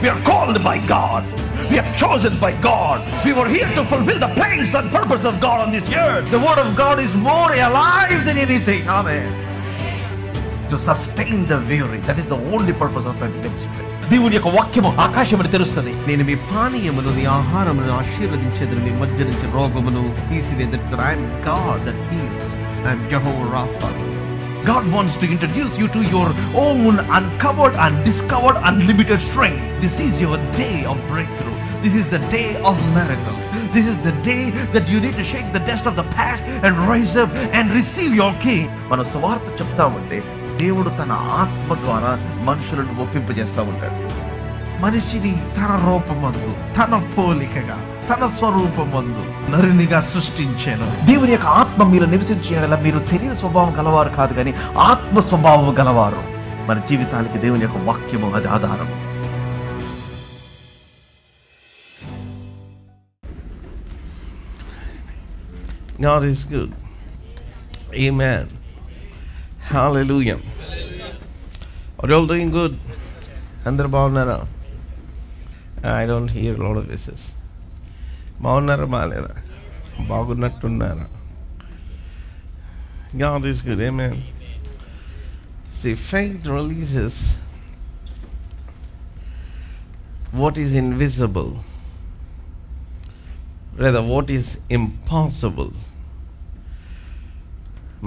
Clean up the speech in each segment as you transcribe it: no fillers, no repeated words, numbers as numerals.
We are called by God. We are chosen by God. We were here to fulfill the plans and purpose of God on this earth. The word of God is more alive than anything. Amen. To sustain the weary. That is the only purpose of my ministry. దేవుని యొక్క వాక్యము ఆకాశమును తెరుస్తుంది. నేను మీ పానీయమును మీ ఆహారమును ఆశీర్వదించేదను, మీ మధ్య నుంచి రోగమును తీసివేదను. I am God that heals. I am Jehovah Rapha. God wants to introduce you to your own uncovered and discovered unlimited strength. This is your day of breakthrough. This is the day of miracles. This is the day that you need to shake the dust of the past and rise up and receive your king. మన సువార్త చెప్తా ఉంటే దేవుడు తన ఆత్మ ద్వారా మనుషులను ఒప్పింపజేస్తూ ఉంటాడు. మనిషిని తన రూపమందు, తన పోలికగా, తన స్వరూపమందు నరునిగా సృష్టించాను. దేవుని యొక్క ఆత్మ మీరు నివసించేలా మీరు శరీర స్వభావం గలవారు కాదు, కానీ ఆత్మ స్వభావం గలవారు. మన జీవితానికి దేవుని యొక్క వాక్యము అది ఆధారం. God is good. Amen. Hallelujah. Are you all doing good? అందరు బాగున్నారా? I don't hear a lot of voices. బాగున్నారా బాగాలేదా? బాగున్నట్టున్నారా? God is good. Amen. See, faith releases what is invisible, rather what is impossible.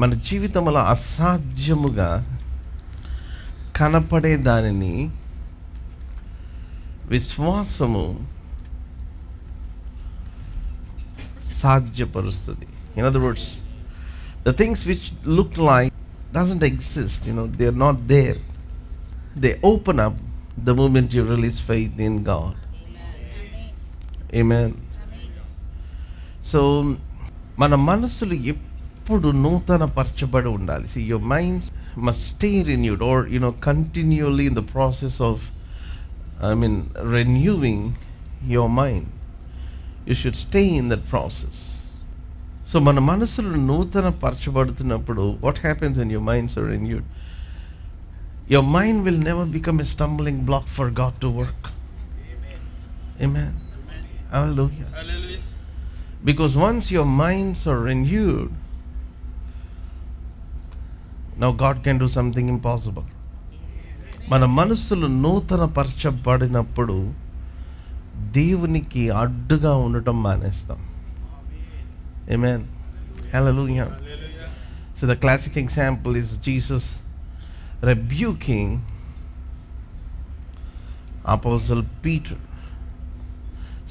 మన జీవితంలో అసాధ్యముగా కనపడే దానిని విశ్వాసము సాధ్యపరుస్తుంది. In other words, the things which look like doesn't exist, they are not there. They open up the moment you release faith in God. Amen. So మన మనసులు ఎప్పుడు నూతన పరచబడి ఉండాలి. See, your mind must stay renewed, or continually in the process of renewing your mind. You should stay in that process. So మన మనసులు నూతన పరచబడుతున్నప్పుడు what happens when your minds are renewed? Your mind will never become a stumbling block for God to work. Amen. Hallelujah. Hallelujah. Because once your minds are renewed, now God can do something impossible. మన మనసులు నూతన పరచబడినప్పుడు దేవునికి అడ్డుగా ఉండటం మానేస్తాం. Amen. Hallelujah. So the classic example is Jesus rebuking Apostle Peter.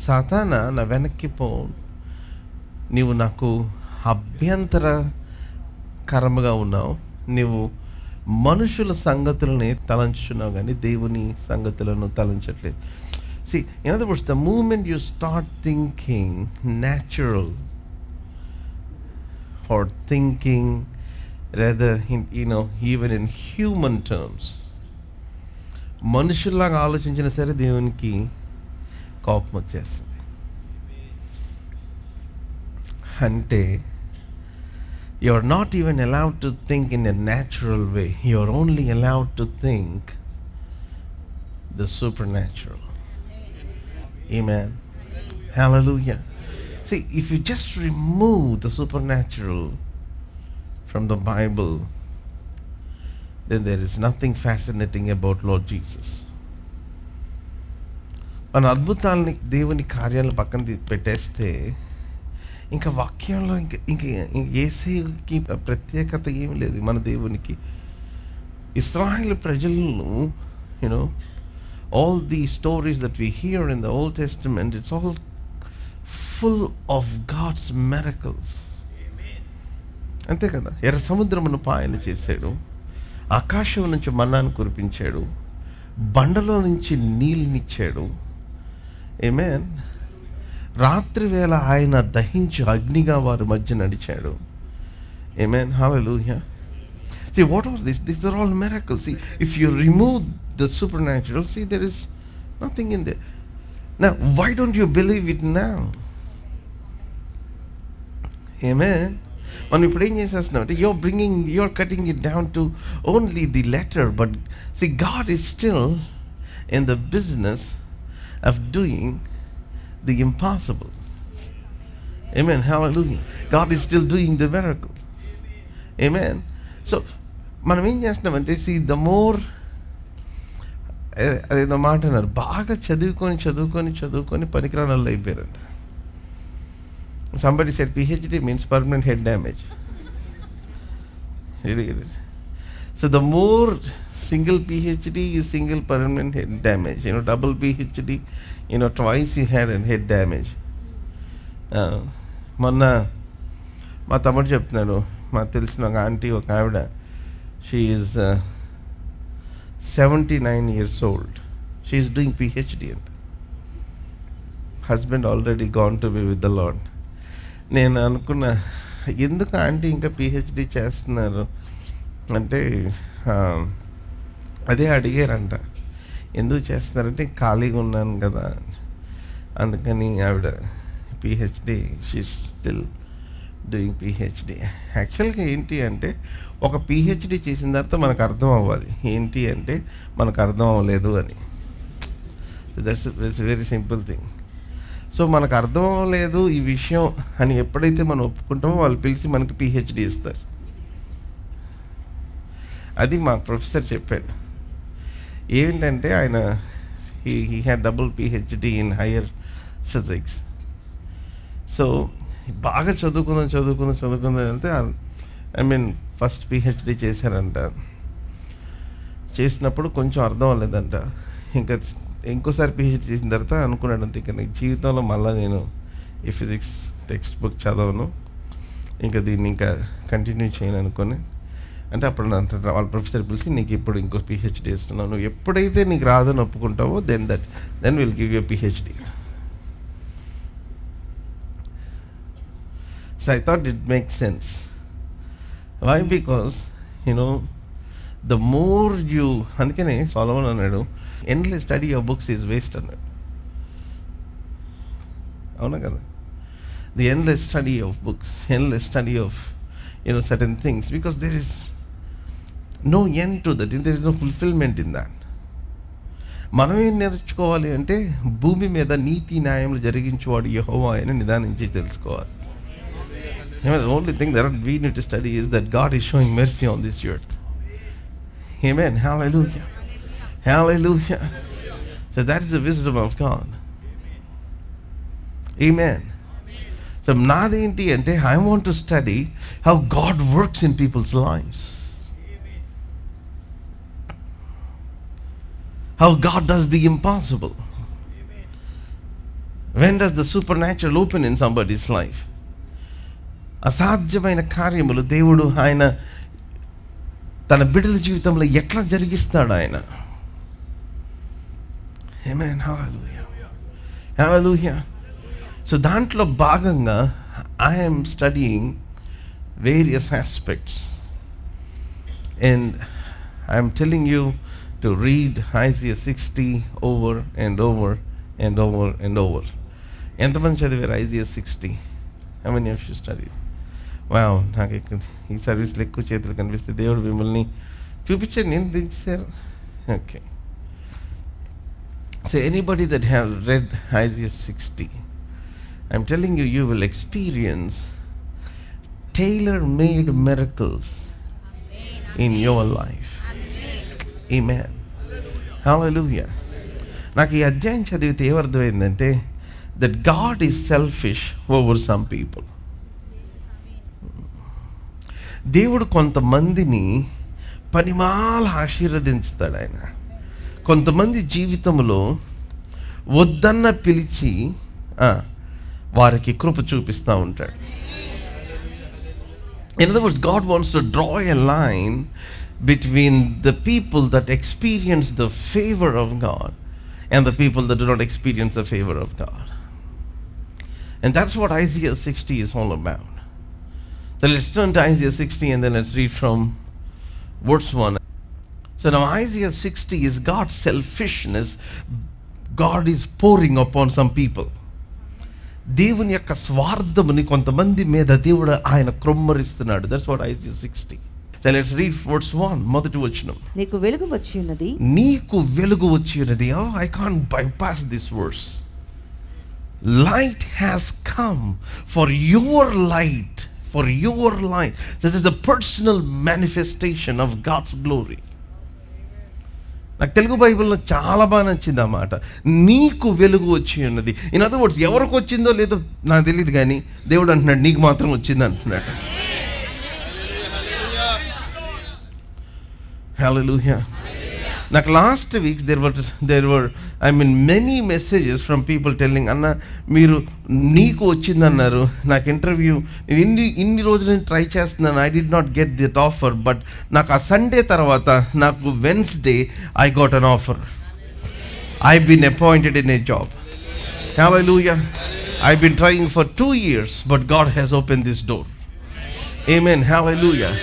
సాతానా, నా వెనక్కి పో, నీవు నాకు అభ్యంతరకరముగా ఉన్నావు, నీవు మనుషుల సంగతులని తలంచున్నావు కానీ దేవుని సంగతులను తలంచట్లేదు. See, in other words, the moment you start thinking natural or thinking rather even in human terms, మనుషుల్లాగా ఆలోచించిన సరే దేవునికి కోపం వచ్చేస్తుంది. అంటే you are not even allowed to think in a natural way. You are only allowed to think the supernatural. Amen. Hallelujah. See, if you just remove the supernatural from the Bible, then there is nothing fascinating about Lord Jesus. మన అద్భుతాలని దేవుని కార్యాలను పక్కన పెట్టేస్తే ఇంకా వాక్యంలో ఇంక యేసుకి ప్రత్యేకత ఏమి లేదు. మన దేవునికి ఇశ్రాయేలు ప్రజలను all these stories that we hear in the Old Testament, it's all full of God's miracles. అంతే కదా. ఎర్ర సముద్రమును పాయలు చేశాడు, ఆకాశం నుంచి మన్నాను కురిపించాడు, బండలో నుంచి నీళ్ళనిచ్చాడు. ఆమేన్. రాత్రి వేళ ఆయన దహించి అగ్నిగా వారి మధ్య నడిచాడు. ఆమేన్. హల్లెలూయా. See, what are these? These are all miracles. See, if you remove the supernatural, see, there is nothing in there. Now, why don't you believe it now? Amen. మనం ఇప్పుడు ఏం చేసేస్తున్నాం అంటే you're cutting it down to only the letter, but see, God is still in the business of doing the impossible. Amen. Hallelujah. God is still doing the miracle. Amen. So మనం ఏం చేస్తున్నామంటే the more అదేదో మాట అన్నారు, బాగా చదువుకొని పనికిరానల్లో అయిపోయారంట. Somebody said PhD means permanent head damage. So the more single PhD is single permanent head damage. Double PhD, twice you had a head damage. మొన్న మా తమ్ముడు చెప్తున్నాడు, మాకు తెలిసిన ఒక ఆంటీ, ఒక ఆవిడ, she is 79 years old. She is doing PhD and husband already gone to be with the Lord. నేను అనుకున్నా, ఎందుకు ఆంటీ ఇంకా PhD చేస్తున్నారు అంటే అదే అడిగారంట, ఎందుకు చేస్తున్నారంటే ఖాళీగా ఉన్నాను కదా అందుకని ఆవిడ PhD, she's still doing PhD. యాక్చువల్గా ఏంటి అంటే ఒక PhD చేసిన తర్వాత మనకు అర్థం అవ్వాలి ఏంటి అంటే మనకు అర్థం అవ్వలేదు అని. That's very simple thing. So మనకు అర్థం అవ్వలేదు ఈ విషయం అని ఎప్పుడైతే మనం ఒప్పుకుంటామో వాళ్ళు పిలిచి మనకి PhD ఇస్తారు. అది మా ప్రొఫెసర్ చెప్పాడు. ఏంటంటే ఆయన he had double PhD in higher physics. So బాగా చదువుకుందాం అంటే ఫస్ట్ PhD చేశారంట. చేసినప్పుడు కొంచెం అర్థం అవ్వలేదంట. ఇంకోసారి PhD చేసిన తర్వాత అనుకున్నాడంటే ఇంకా జీవితంలో మళ్ళీ నేను ఈ ఫిజిక్స్ టెక్స్ట్ బుక్ చదవను, ఇంకా దీన్ని ఇంకా కంటిన్యూ చేయను అనుకొని. అంటే అప్పుడు వాళ్ళ ప్రొఫెసర్ పిలిచి, నీకు ఇప్పుడు ఇంకో PhD ఇస్తున్నావు, నువ్వు ఎప్పుడైతే నీకు రాదని ఒప్పుకుంటావో then will give you PhD. So I thought it makes sense. Why? Because the more you, అందుకనే సొలొమన్ అన్నాడు, endless study of books is waste అన్నాడు. అవునా కదా? The endless study of books, endless study of certain things, because there is no end to that, there is no fulfillment in that. మనం ఏం నేర్చుకోవాలి అంటే భూమి మీద నీతి న్యాయములు జరిగించేవాడు యెహోవా అని నిదానించి తెలుసుకోవాలి. The only thing that we need to study is that God is showing mercy on this earth. Amen. Hallelujah. Hallelujah. So that is the wisdom of God. Amen. So నాదేంటి అంటే I want to study how God works in people's lives. How God does the impossible. When does the supernatural open in somebody's life? అసాధ్యమైన కార్యములు దేవుడు ఆయన తన బిడ్డల జీవితంలో ఎట్లా జరిగిస్తాడు ఆయన. Amen. Hallelujah. Hallelujah. సో దాంట్లో భాగంగా I am studying various aspects and I am telling you to read Isaiah 60 over and over and over and over. ఎంతమంది చదివారు Isaiah 60? How many of you studied? Wow, నాకు ఈ సర్వీస్లో ఎక్కువ చేతులు కనిపిస్తే దేవుడు మిమ్మల్ని చూపించాడు, నేను దించారు. Okay, so anybody that have read Isaiah 60, I'm telling you, you will experience tailor-made miracles in your life. Amen. Hallelujah. నాకు ఈ అధ్యాయం చదివితే ఏమర్థమైందంటే that God is selfish over some people. దేవుడు కొంతమందిని పనిమాల ఆశీర్వదించుతాడు ఆయన. కొంతమంది జీవితంలో వద్దన్న పిలిచి వారికి కృప చూపిస్తూ ఉంటాడు. In other words, God wants to draw a line between the people that experience the favor of God and the people that do not experience the favor of God. And that's what Isaiah 60 is all about. So let's turn to Isaiah 60 and then let's read from verse 1. So now Isaiah 60 is God's selfishness. God is pouring upon some people. దేవుని యొక్క స్వార్థముని కొంతమంది మీద దేవుడు ఆయన క్రొమ్మరిస్తున్నాడు. That's what Isaiah 60. So let's read verse 1. మొదటి వచనం. నీకు వెలుగు వచ్చి ఉన్నది. నీకు వెలుగు వచ్చి ఉన్నది. Oh, I can't bypass this verse. Light has come for your light. For your light. This is the personal manifestation of God's glory. నాకు తెలుగు బైబిల్లో చాలా బాగా నచ్చింది ఆ మాట. నీకు వెలుగు వచ్చి ఉన్నది. ఇన్ అదర్ వర్డ్స్, ఎవరికి వచ్చిందో లేదో నాకు తెలియదు, కానీ దేవుడు అంటున్నాడు నీకు మాత్రం వచ్చింది అంటున్నాడు. హల్లెలూయా. నాకు last weeks there were many messages from people telling, అన్న మీరు నీకు వచ్చిందన్నారు, నాకు ఇంటర్వ్యూ ఇన్ని రోజులు నేను ట్రై చేస్తున్నాను, I did not get that offer, but నాకు ఆ సండే తర్వాత నాకు Wednesday I got an offer. I've been appointed in a job. Hallelujah. I've been trying for 2 years, but God has opened this door. Amen. Hallelujah.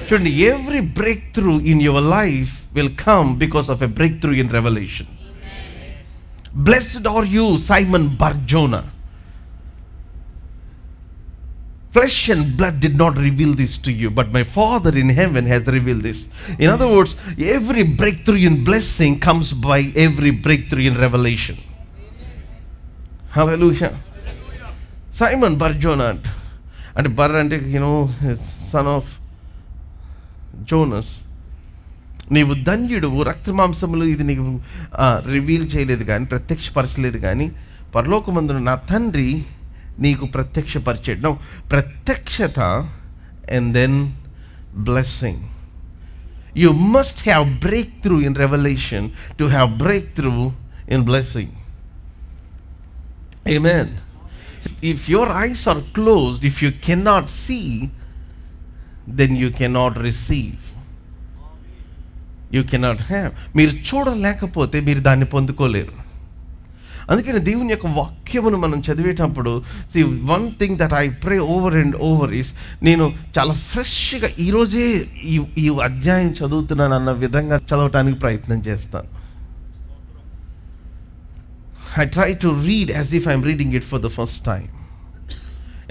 Children, every breakthrough in your life will come because of a breakthrough in revelation. Blessed are you, Simon Bar-Jonah. Flesh and blood did not reveal this to you, but my Father in heaven has revealed this. In other words, every breakthrough in blessing comes by every breakthrough in revelation. Hallelujah. Simon Bar-Jonah, and Bar, and son of Jonas, నీవు ధన్యుడు, రక్తమాంసములు ఇది నీకు reveal చేయలేదు కానీ, ప్రత్యక్షపరచలేదు కానీ, పరలోకమందున నా తండ్రి నీకు ప్రత్యక్షపరిచాడు. నౌ ప్రత్యక్షత and then blessing. You must have breakthrough in revolution to have breakthrough in blessing. Amen. If your eyes are closed, if you cannot see, then you cannot receive. You cannot have. మీరు చూడలేకపోతే మీరు దాన్ని పొందుకోలేరు. అందుకని దేవుని యొక్క వాక్యమును మనం చదివేటప్పుడు, see, one thing that I pray over and over is, నేను చాలా ఫ్రెష్గా ఈరోజే ఈ అధ్యాయం చదువుతున్నాను అన్న విధంగా చదవటానికి ప్రయత్నం చేస్తాను. I try to read as if I'm reading it for the first time.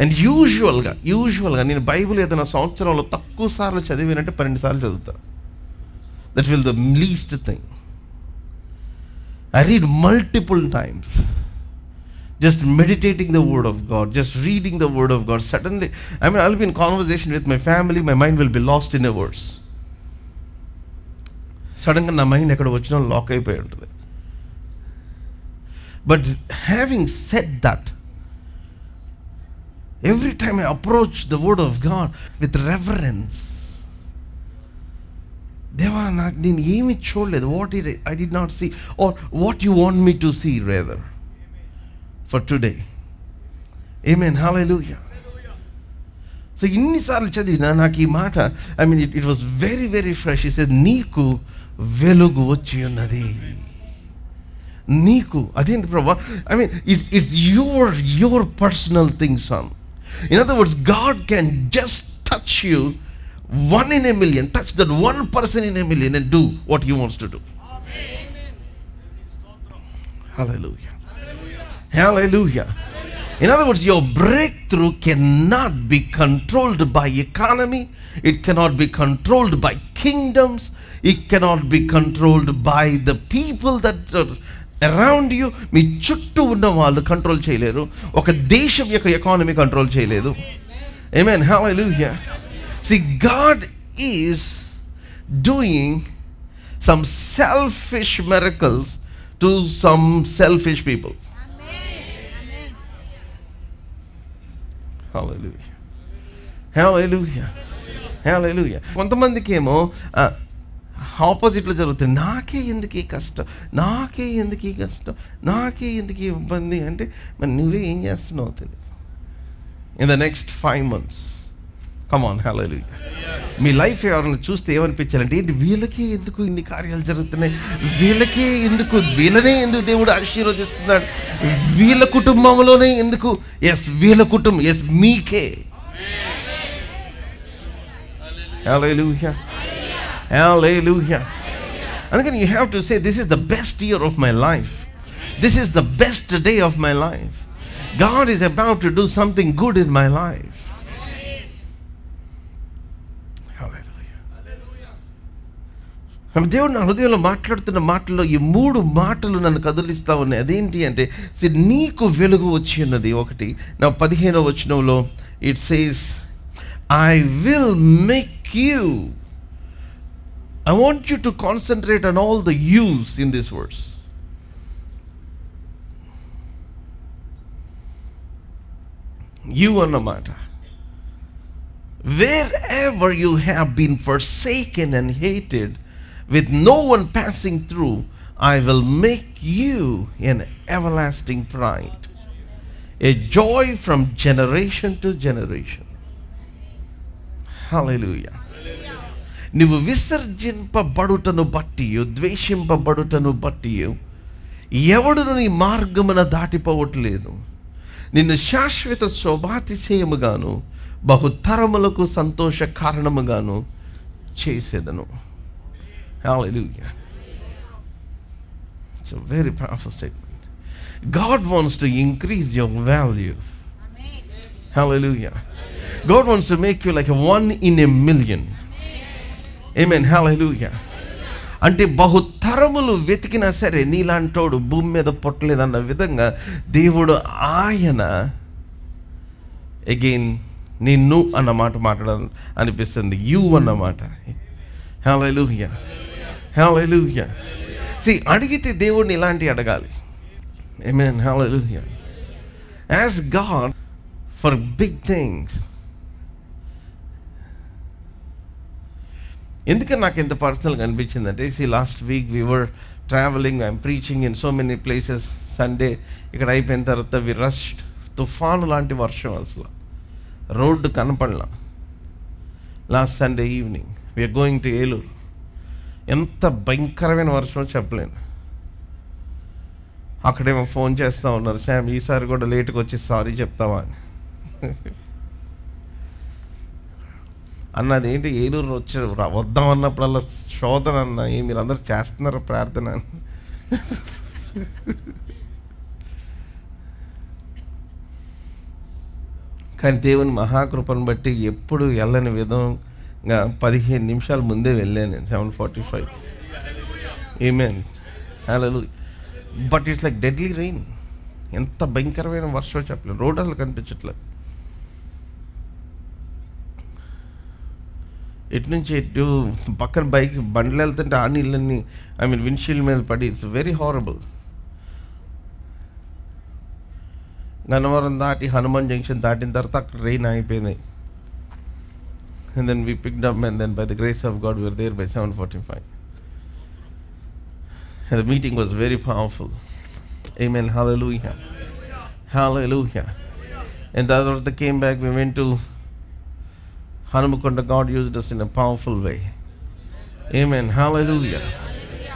And యూజువల్గా నేను బైబిల్ ఏదైనా సంవత్సరంలో తక్కువ సార్లు చదివినంటే 12 సార్లు చదువుతా. That will the least thing. I read multiple times, just meditating the word of God, just reading the word of God. Suddenly, I'll be in conversation with my family, my mind will be lost in a verse. Suddenly, my mind ekkada vachina lock అయిపోయి ఉంటుంది. But having said that, every time I approach the word of God with reverence, Deva, నేను ఏమి చూడలేదు, what I did not see, or what you want me to see rather for today. Amen. Hallelujah. So ఇన్నిసార్లు చదివినా నాకు ఈ మాట, it was very, very fresh. He said, నీకు వెలుగు వచ్చి ఉన్నది. నీకు అదేంటి ప్రభా? It's your personal thing, son. In other words, God can just touch you, 1 in a million, touch that one person in a million and do what he wants to do. Amen. Hallelujah. Hallelujah. In other words, your breakthrough cannot be controlled by economy. It cannot be controlled by kingdoms. It cannot be controlled by the people that are around you. మీ చుట్టూ ఉన్న వాళ్ళు control చేయలేరు. ఒక దేశం యొక్క economy control చేయలేదు. Amen. Hallelujah. See, God is doing some selfish miracles to some selfish people. Amen. Hallelujah. Hallelujah. Hallelujah. కొంతమందికి ఏమో ఆపోజిట్లో జరుగుతుంది. నాకే ఎందుకు ఈ కష్టం, నాకే ఎందుకు ఈ కష్టం, నాకే ఎందుకు ఈ ఇబ్బంది అంటే, మరి నువ్వే ఏం చేస్తున్నావు తెలియదు. In the next 5 months, come on, hallelujah. Me life ఎవరైనా చూస్తే ఏమనిపించాలంటే, ఏంటి వీళ్ళకే ఎందుకు ఇన్ని కార్యాలు జరుగుతున్నాయి, వీళ్ళకే ఎందుకు, వీళ్ళనే ఎందుకు దేవుడు ఆశీర్వదిస్తున్నాడు, వీళ్ళ కుటుంబంలోనే ఎందుకు, ఎస్ వీళ్ళ కుటుంబం, ఎస్ మీకే. Hallelujah. Hallelujah. అందుకని you have to say, this is the best year of my life. This is the best day of my life. God is about to do something good in my life. Hallelujah. దేవుడు నా హృదయంలో మాట్లాడుతున్న మాటల్లో ఈ 3 మాటలు నన్ను కదిలిస్తూ ఉన్నాయి. అదేంటి అంటే, నీకు వెలుగు వచ్చి ఉన్నది. ఒకటి, నా 15వ వచనంలో it says, I will make you. I want you to concentrate on all the use in this words. You అన్నమాట. Wherever you have been forsaken and hated, with no one passing through, I will make you an everlasting pride, a joy from generation to generation. Hallelujah. నీవు విసర్జింపబడుటను బట్టి, ద్వేషింపబడుటను బట్టి ఎవడును నీ మార్గమున దాటిపోవట్లేదు. నిన్ను శాశ్వత శోభాతిశయముగాను బహుతరములకు సంతోష కారణముగాను చేసేదను. Hallelujah. It's a very powerful statement. God wants to increase your value. Amen. Hallelujah. God wants to make you like a 1 in a million. Amen. Hallelujah. అంటే బహుతరములు వెతికినా సరే నీలాంటోడు భూమి మీద పుట్టలేదన్న విధంగా దేవుడు ఆయన అగైన్ నిన్ను అన్నమాట మాట్లాడాలి అనిపిస్తుంది. యూ అన్నమాట. హల్లెలూయా, హల్లెలూయా. అడిగితే దేవుడిని ఇలాంటి అడగాలి. ఆమేన్. హల్లెలూయా. Ask God for big things. ఎందుకని నాకు ఎంత పర్సనల్గా అనిపించిందంటే, last week we were travelling, I'm preaching in so many places. Sunday ఇక్కడ అయిపోయిన తర్వాత వి రష్డ్. తుఫాను లాంటి వర్షం, అసలు రోడ్డు కనపడలా. Last Sunday evening we're going to Eluru. ఎంత భయంకరమైన వర్షం చెప్పలేను. అక్కడేమో ఫోన్ చేస్తూ ఉన్నారు, శామ్ ఈసారి కూడా లేట్గా వచ్చి సారీ చెప్తావా అని. అన్నది ఏంటి, ఏలూరు వచ్చి వద్దామన్నప్పుడల్లా శోధన అన్న, మీరు అందరూ చేస్తున్నారు ప్రార్థన అని. కానీ దేవుని మహాకృపను బట్టి ఎప్పుడు వెళ్ళని విధంగా 15 నిమిషాల ముందే వెళ్ళాను నేను. 7:45. Amen. Hallelujah. But it's like deadly rain. ఎంత భయంకరమైన వర్షం చెప్పలేదు. రోడ్ అసలు కనిపించట్లేదు. ఇటు నుంచి ఇటు పక్కన బండ్లు వెళ్తుంటే ఆ నీళ్ళన్నీ విండ్షీల్డ్ మీద పడి, ఇట్స్ వెరీ హారబుల్. గన్నవరం దాటి హనుమాన్ జంక్షన్ దాటిన తర్వాత అక్కడ రెయిన్ అయిపోయింది. And then we picked up, and then by the grace of God we were there by 7:45. And the meeting was very powerful. Amen. Hallelujah. Hallelujah. And the other they came back, we went to Hanumakonda. God used us in a powerful way. Amen. Hallelujah.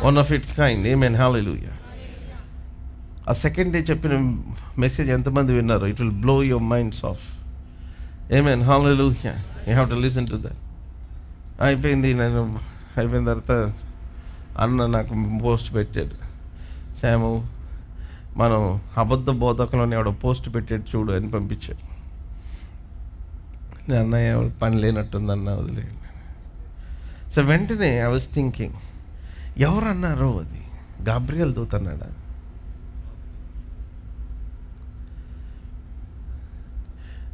One of its kind. Amen. Hallelujah. ఆ second day చెప్పిన message ఎంతమంది విన్నారు? It will blow your minds of. Amen. Hallelujah. You have to listen to that. అయిపోయిన తర్వాత అన్న నాకు post పెట్టాడు, శాము మనం అబద్ధ బోధకులని ఎవడో పోస్ట్ పెట్టాడు చూడు అని పంపించాడు. నేను అన్నయ్య పని లేనట్టుందన్న వదిలేయండి. సో వెంటనే ఐ వాజ్ థింకింగ్, ఎవరు అన్నారో అది గాబ్రియల్ దూత అన్నాడా?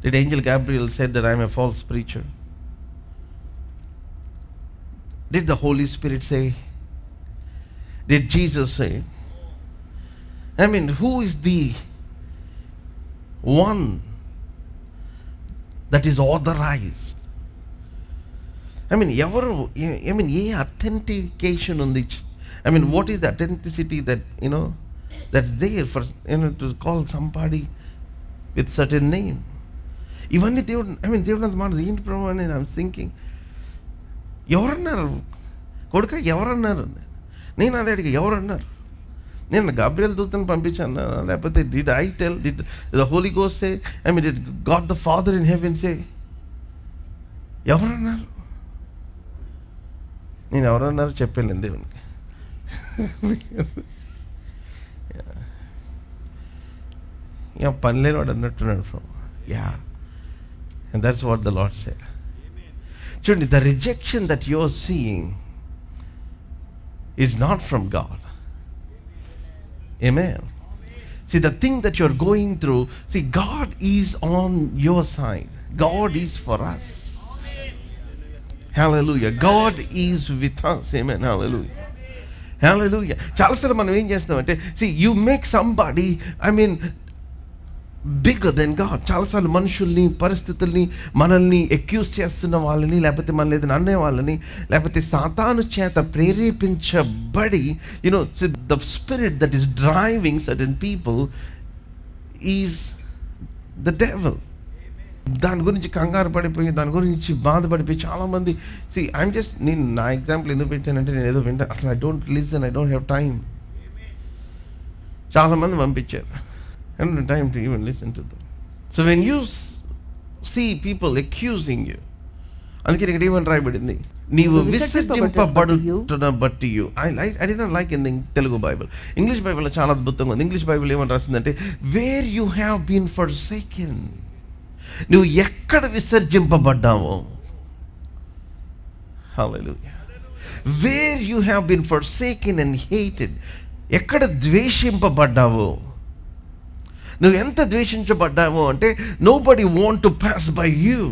Did angel Gabriel said that I am a false preacher? Did the Holy Spirit say? Did Jesus say? Who is the one that is authorized? ఎవరు ఏ authentication ఉంది? What is the authenticity that that's there for to call somebody with certain name? ఇవన్నీ దేవుడు దేవుడు అంత మాట ఏంటి ప్రభు అని నేను థింకింగ్. ఎవరన్నారు కొడుక, ఎవరన్నారు? నేను అదే అడిగా, ఎవరన్నారు? నేను గాబ్రియల్ దూతను పంపించాను, లేకపోతే did I tell, did the holy ghost say, did God the father in heaven say? ఎవరన్నారు? నేను ఎవరన్నారు చెప్పాను దేవునికి. పని లేనివాడు అన్నట్టున్నాడు ప్రభు. And that's what the Lord said. Chudni, the rejection that you're seeing is not from God. Amen. See, the thing that you're going through, see, God is on your side. God is for us. Hallelujah. God is with us. Amen. Hallelujah. Hallelujah. చాలాసార్లు మనం ఏం చేస్తామంటే, see, you make somebody, bigger than God. చాలాసార్లు మనుషుల్ని, పరిస్థితుల్ని, మనల్ని excuse చేస్తున్న వాళ్ళని, లేకపోతే మన ఏదైనా అనే వాళ్ళని, లేకపోతే సాతాను చేత ప్రేరేపించబడి, the spirit that is driving certain people is the devil. దాని గురించి కంగారు పడిపోయి, దాని గురించి బాధపడిపోయి చాలామంది, నేను నా ఎగ్జాంపుల్ ఎందుకు పెట్టానంటే, నేను ఏదో వింటా, అసలు I don't listen, I don't have time. చాలామంది పంపించారు, I don't have time to even listen to them. So when you see people accusing you, అందుకే ఇక్కడ ఏమని రాయబడింది, నీవు విసర్జింపబడుతున్న బట్టి యు. I did not like in the Telugu Bible. English బైబిల్లో చాలా అద్భుతంగా ఉంది. ఇంగ్లీష్ బైబిల్ ఏమని రాసిందంటే, where you have been forsaken. నువ్వు ఎక్కడ విసర్జింపబడ్డావో. Hallelujah. Where you have been forsaken and hated. ఎక్కడ ద్వేషింపబడ్డావో. నువ్వు ఎంత ద్వేషించబడ్డావో అంటే, nobody want to pass by you.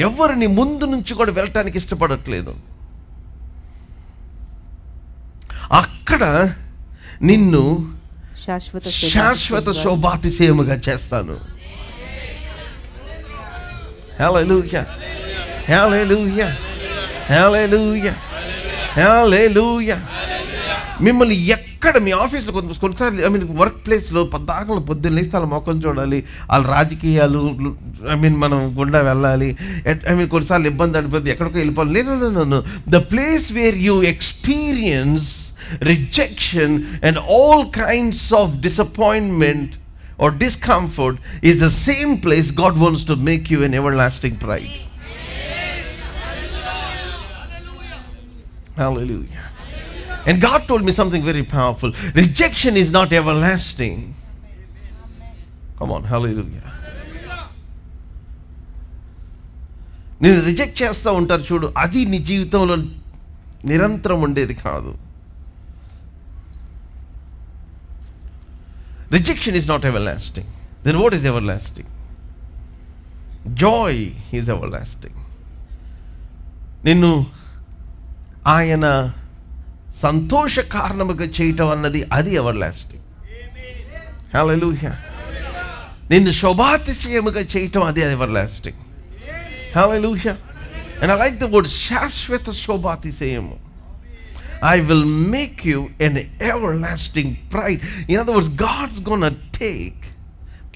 ఎవరు నీ ముందు నుంచి కూడా వెళ్ళటానికి ఇష్టపడట్లేదు. అక్కడ నిన్ను శాశ్వత శోభాతిశయముగా చేస్తాను. హల్లెలూయా. హల్లెలూయా. హల్లెలూయా. హల్లెలూయా. మిమ్మల్ని ఎక్కడ మీ ఆఫీస్లో కొన్నిసార్లు వర్క్ ప్లేస్లో పొద్దున్న లేస్తే వాళ్ళ మొక్కం చూడాలి, వాళ్ళ రాజకీయాలు మనం గుండా వెళ్ళాలి, కొన్నిసార్లు ఇబ్బంది అనిపోద్ది, ఎక్కడికో వెళ్ళిపోవాలి. లేదు, the place where you experience rejection and all kinds of disappointment or discomfort is the same place God wants to make you an everlasting pride. Hallelujah. And God told me something very powerful. Rejection is not everlasting. Come on, hallelujah. నేను reject చేస్తూ ఉంటారు చూడు, అది నీ జీవితంలో నిరంతరం ఉండేది కాదు. Rejection is not everlasting. Then what is everlasting? Joy is everlasting. నిన్ను ఆయన సంతోష కారణముగా చేయటం అన్నది అది everlasting. Hallelujah. నిన్ను శోభాతిశయముగా చేయటం అది everlasting. Hallelujah. And I like the word శాశ్వత శోభాతిశయము. I will make you an everlasting pride. In other words, God's going to take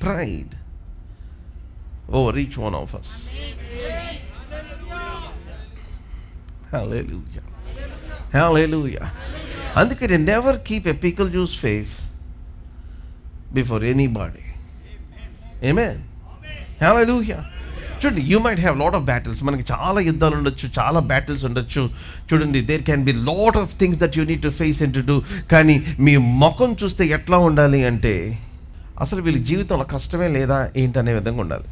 pride over each one of us. Hallelujah. Hallelujah. Andukane never keep a pickle juice face before anybody. Amen. Hallelujah. చూడండి, you might have lot of battles. మనకి చాలా యుద్ధాలు ఉండొచ్చు, చాలా battles ఉండొచ్చు. చూడండి, there can be lot of things that you need to face and to do. కానీ మీ ముఖం చూస్తే ఎట్లా ఉండాలి అంటే, అసలు వీళ్ళ జీవితంలో కష్టమే లేదా ఏంటనే విధంగా ఉండాలి.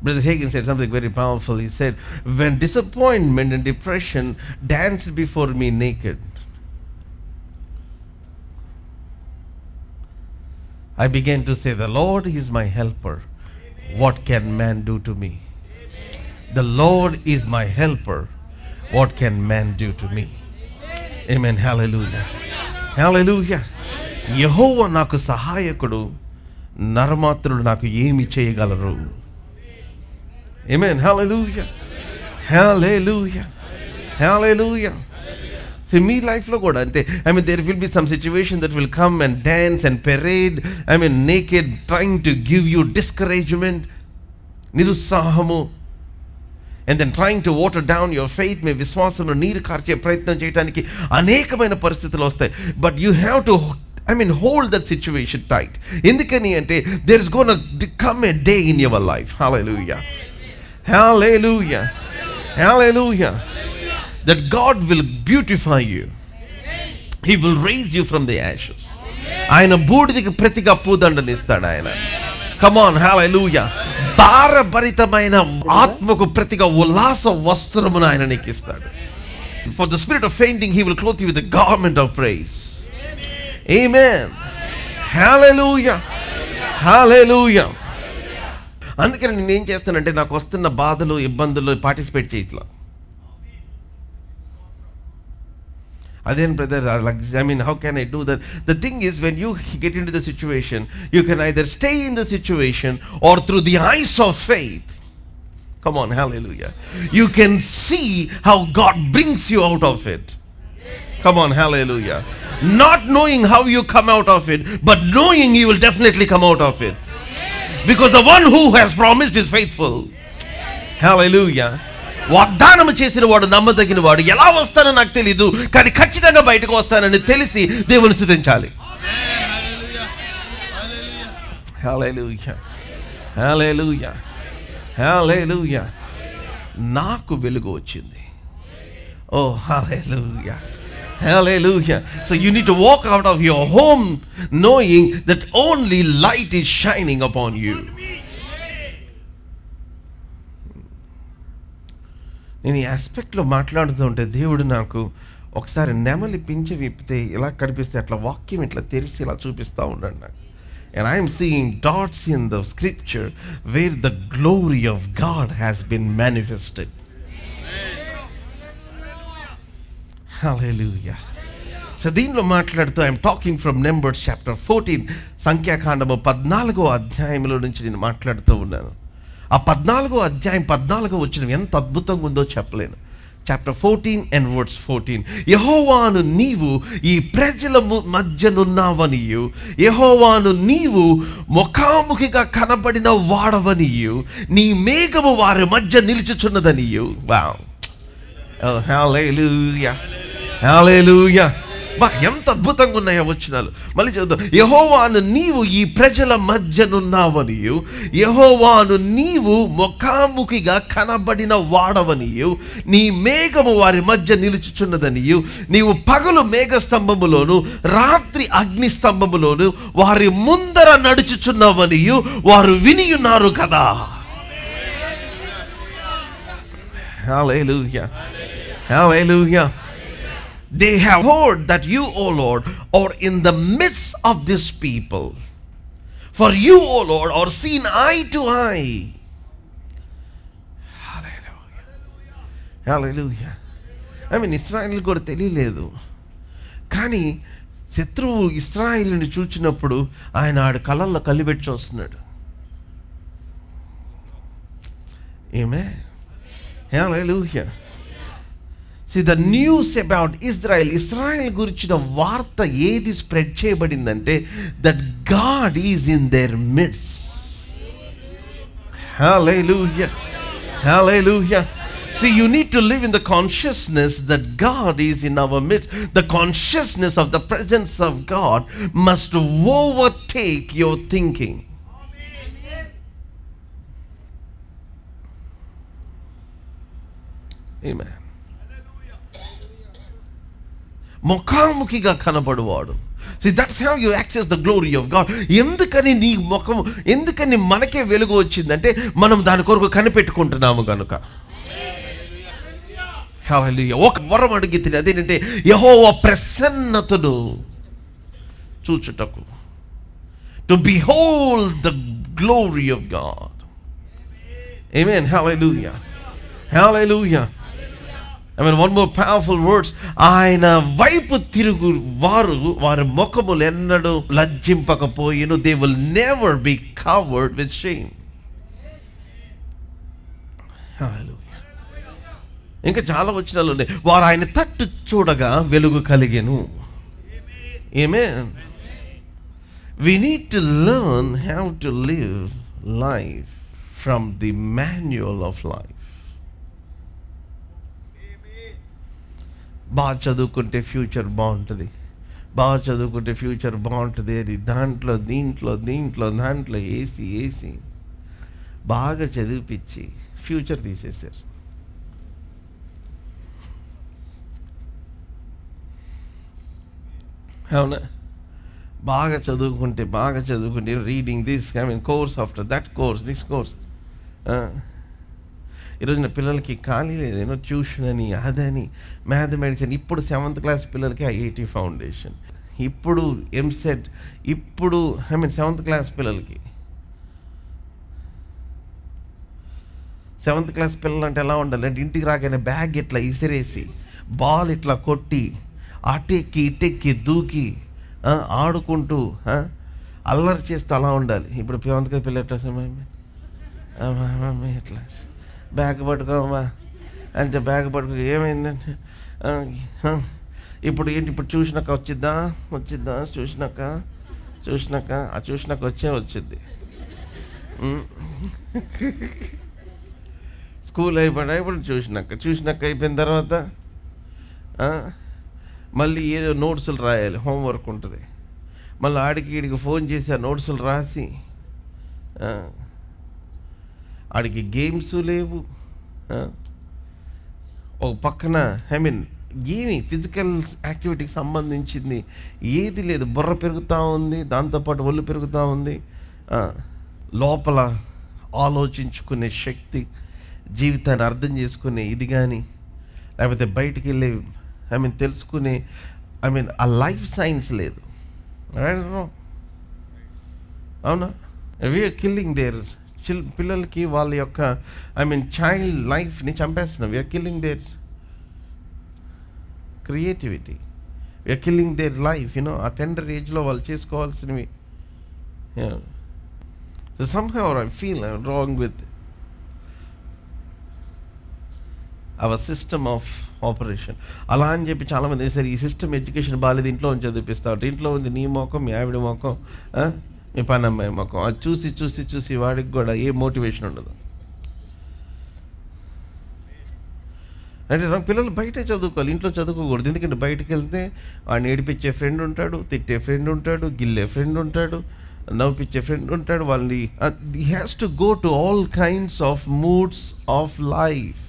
Brother Hagin said something very powerful. He said, when disappointment and depression danced before me naked, I began to say, the Lord is my helper. What can man do to me? The Lord is my helper. What can man do to me? Amen. Hallelujah. Hallelujah. యెహోవా నాకు సహాయకుడు, నరమాత్రుడు నాకు ఏమి చేయగలరు? Amen. Hallelujah. Hallelujah. Hallelujah. See, me life lo kuda ante. There will be some situation that will come and dance and parade, naked, trying to give you discouragement, nirutsahamu, and then trying to water down your faith. Me viswasamlo neeru karche prayatnam cheyadaniki anekamaina paristhitulu vastayi. But you have to hold that situation tight. Endukani ante there is going to come a day in your life. Hallelujah. Hallelujah. Hallelujah. That God will beautify you. He will raise you from the ashes. ఆయన బూడిదకి ప్రతిగా పూదండనిస్తాడు ఆయన. Come on, hallelujah. భారభరితమైన ఆత్మకు ప్రతిగా ఉల్లాస వస్త్రమును ఆయన నీకు ఇస్తాడు. For the spirit of fainting, he will clothe you with the garment of praise. Amen. Hallelujah. Hallelujah. అందుకని నేనేం చేస్తానంటే నాకు వస్తున్న బాధలు ఇబ్బందులు పార్టిసిపేట్ చేయట్లా. అదేం brother, I mean, how can I do that? The thing is, when you get into the situation, you can either stay in the situation or through the eyes of faith. Come on, hallelujah. You can see how God brings you out of it. Come on, hallelujah. Not knowing how you come out of it, but knowing you will definitely come out of it. Because the one who has promised is faithful. Hallelujah. వాగ్దానం చేసిన వాడు నమ్మదగిన వాడు. ఎలా వస్తానో నాకు తెలీదు, కానీ ఖచ్చితంగా బయటకు వస్తానని తెలిసి దేవుని స్తుతించాలి. హల్లెలూయా, హల్లెలూయా, హల్లెలూయా. నాకు వెలుగు వచ్చింది. ఓ హల్లెలూయా, hallelujah. So you need to walk out of your home knowing that only light is shining upon you. నేను ఈ ఆస్పెక్ట్లో మాట్లాడుతూ ఉంటే దేవుడు నాకు ఒకసారి నెమలి పించి విప్పితే ఇలా కనిపిస్తే అట్లా వాక్యం ఇట్లా తెరిచి ఇలా చూపిస్తూ ఉన్నాడు నాకు. And I am seeing dots in the scripture where the glory of God has been manifested. Hallelujah. So దీనిలో మాట్లాడుతూ I'm talking from Numbers chapter 14, సంఖ్యాకాండము 14వ అధ్యాయంలో నుంచి నేను మాట్లాడుతూ ఉన్నాను. ఆ 14వ అధ్యాయం 14వ వచనం ఎంత అద్భుతంగా ఉందో చెప్పలేను. Chapter 14 and verse 14. యెహోవాను నీవు ఈ ప్రజల మధ్యనున్నావనియు, యెహోవాను నీవు ముఖాముఖిగా కనబడిన వాడవనియు, నీ మేఘము వారి మధ్య నిలుచుచున్నదనియు. వావ్. Oh, hallelujah. Hallelujah. బా ఎంత అద్భుతంగా ఉన్నాయో వచనాలు. మళ్ళీ చదువు. యెహోవాను నీవు ఈ ప్రజల మధ్యనున్నావనియు, యెహోవాను నీవు ముఖాముఖిగా కనబడిన వాడవనియు, నీ మేఘము వారి మధ్య నిలుచుచున్నదనియు, నీవు పగలు మేఘ స్తంభములోను రాత్రి అగ్ని స్తంభములోను వారి ముందర నడుచుచున్నవనియు వారు వినియున్నారు కదా. Hallelujah. Hallelujah. They have heard that you, O Lord, are in the midst of this people. For you, O Lord, are seen eye to eye. Hallelujah. Hallelujah. I mean, ఇశ్రాయేలు కూడా తెలియలేదు, కానీ శత్రువు ఇశ్రాయేలుని చూచినప్పుడు ఆయన ఆడ కళ్ళల్లో కళ్ళిపెట్టి చూస్తున్నాడు. Amen. Hallelujah. See, the news about Israel, Israel గురించిన వార్త ఏది spread చేయబడిందంటే that God is in their midst. Hallelujah. Hallelujah. See, you need to live in the consciousness that God is in our midst. The consciousness of the presence of God must overtake your thinking. Amen. ముఖాముఖిగా కనబడువాడు. See, that's how you access the glory of God. ఎందుకని నీ ముఖం, ఎందుకని మనకే వెలుగు వచ్చిందంటే మనం దాని కొరకు కనిపెట్టుకుంటున్నాము కనుక. హల్లెలూయా. ఒక వరం అడిగితే అదేంటంటే యెహోవా ప్రసన్నతను చూచుటకు. To behold the glory of God. Amen. Hallelujah. Hallelujah. I mean, one more powerful words. ఆయన వైపు తిరుగు వారు వారి ముఖములు ఎన్నడూ లజ్జింపకపోయిను. They will never be covered with shame. Hallelujah. ఇంకా చాలా వచనాలు ఉన్నాయి. వారు ఆయన తట్టు చూడగా వెలుగు కలిగెను. Amen. We need to learn how to live life from the manual of life. బాగా చదువుకుంటే ఫ్యూచర్ బాగుంటుంది, బాగా చదువుకుంటే ఫ్యూచర్ బాగుంటుంది అది దాంట్లో దీంట్లో దీంట్లో దాంట్లో ఏసీ బాగా చదివిపించి ఫ్యూచర్ తీసేశారు. అవునా? బాగా చదువుకుంటే reading this, I mean course after that course, this course, ఈరోజున పిల్లలకి ఖాళీ లేదు, ఏమో ట్యూషన్ అని అదని మ్యాథమెటిక్స్ అని. ఇప్పుడు 7th క్లాస్ పిల్లలకి IIT ఫౌండేషన్, ఇప్పుడు MSET, ఇప్పుడు 7th క్లాస్ పిల్లలకి 7th క్లాస్ పిల్లలు అంటే ఎలా ఉండాలి అంటే ఇంటికి రాగానే బ్యాగ్ ఇట్లా ఇసిరేసి బాల్ ఇట్లా కొట్టి అటెక్కి ఇటెక్కి దూకి ఆడుకుంటూ అల్లరి చేస్తూ అలా ఉండాలి. ఇప్పుడు 7th క్లాస్ పిల్లలు ఎట్లా ఎట్లా బ్యాగ్ పట్టుకోమా అంతే, బ్యాగ్ పట్టుకో ఏమైందంటే ఇప్పుడు ఏంటి, ఇప్పుడు చూసినాక వచ్చిద్దా చూసినాక వచ్చింది. స్కూల్ అయిపోయినా ఇప్పుడు చూసినాక అయిపోయిన తర్వాత మళ్ళీ ఏదో నోట్సులు రాయాలి, హోంవర్క్ ఉంటుంది. మళ్ళీ ఆడికి ఫోన్ చేసి ఆ నోట్సులు రాసి, ఆడికి గేమ్స్ లేవు, ఒక పక్కన ఏమి ఫిజికల్ యాక్టివిటీకి సంబంధించింది ఏది లేదు. బుర్ర పెరుగుతూ ఉంది, దాంతోపాటు ఒళ్ళు పెరుగుతూ ఉంది. లోపల ఆలోచించుకునే శక్తి, జీవితాన్ని అర్థం చేసుకునే ఇది కానీ, లేకపోతే బయటికి వెళ్ళే తెలుసుకునే ఆ లైఫ్ సైన్స్ లేదు. అవునా? వీఆర్ కిల్లింగ్ దేర్ పిల్లలకి వాళ్ళ యొక్క చైల్డ్ లైఫ్ని చంపేస్తున్నాం. We're killing their creativity, we're killing their life. ఆ టెండర్ ఏజ్లో వాళ్ళు చేసుకోవాల్సినవి. So somehow I feel I'm wrong with our system of operation. అలా అని చెప్పి చాలామంది సరే ఈ సిస్టమ్ ఎడ్యుకేషన్ బాగాలేదు, ఇంట్లో ఉంచి చదివిపిస్తా. ఇంట్లో ఉంది నీ మొఖం, మీ ఆవిడ మొఖం, మీ పని అమ్మాయి మొఖం. అది చూసి వాడికి కూడా ఏ మోటివేషన్ ఉండదు. అంటే పిల్లలు బయటే చదువుకోవాలి, ఇంట్లో చదువుకోకూడదు. ఎందుకంటే బయటకు వెళ్తే వాడిని ఏడిపించే ఫ్రెండ్ ఉంటాడు, తిట్టే ఫ్రెండ్ ఉంటాడు, గిల్లే ఫ్రెండ్ ఉంటాడు, నవ్విపించే ఫ్రెండ్ ఉంటాడు. వాళ్ళని he has to go to all kinds of moods of life.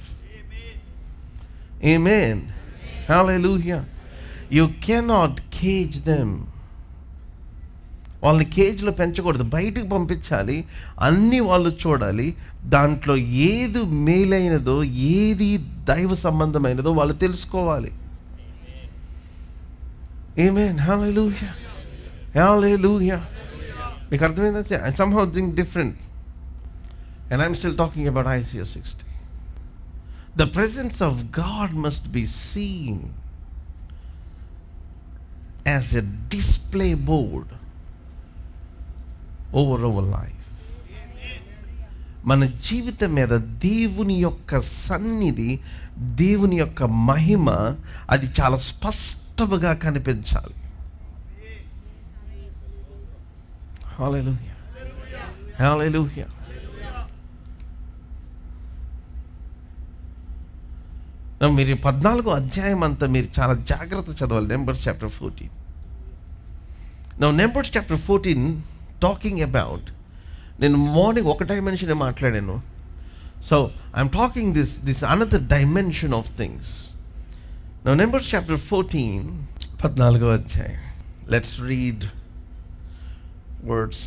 Amen. Hallelujah. You cannot cage them. వాళ్ళని కేజ్లో పెంచకూడదు, బయటకు పంపించాలి. అన్నీ వాళ్ళు చూడాలి. దాంట్లో ఏది మేలైనదో, ఏది దైవ సంబంధమైనదో వాళ్ళు తెలుసుకోవాలి. Amen. Hallelujah. Hallelujah. మీకు అర్థమైందా? I somehow think different. And I'm still talking about Isaiah 60. The presence of God must be seen as a display board over our life. మన జీవితం మీద దేవుని యొక్క సన్నిధి, దేవుని యొక్క మహిమ అది చాలా స్పష్టంగా కనిపించాలి. Hallelujah. Hallelujah. మీరు 14వ అధ్యాయం అంతా మీరు చాలా జాగ్రత్త చదవాలి. Numbers chapter 14. Now Numbers chapter 14 talking about, నేను మార్నింగ్ ఒక డైమెన్షన్ మాట్లాడాను. So I'm talking this another dimension of things. Now Numbers chapter 14, 14వ అధ్యాయం. Let's read words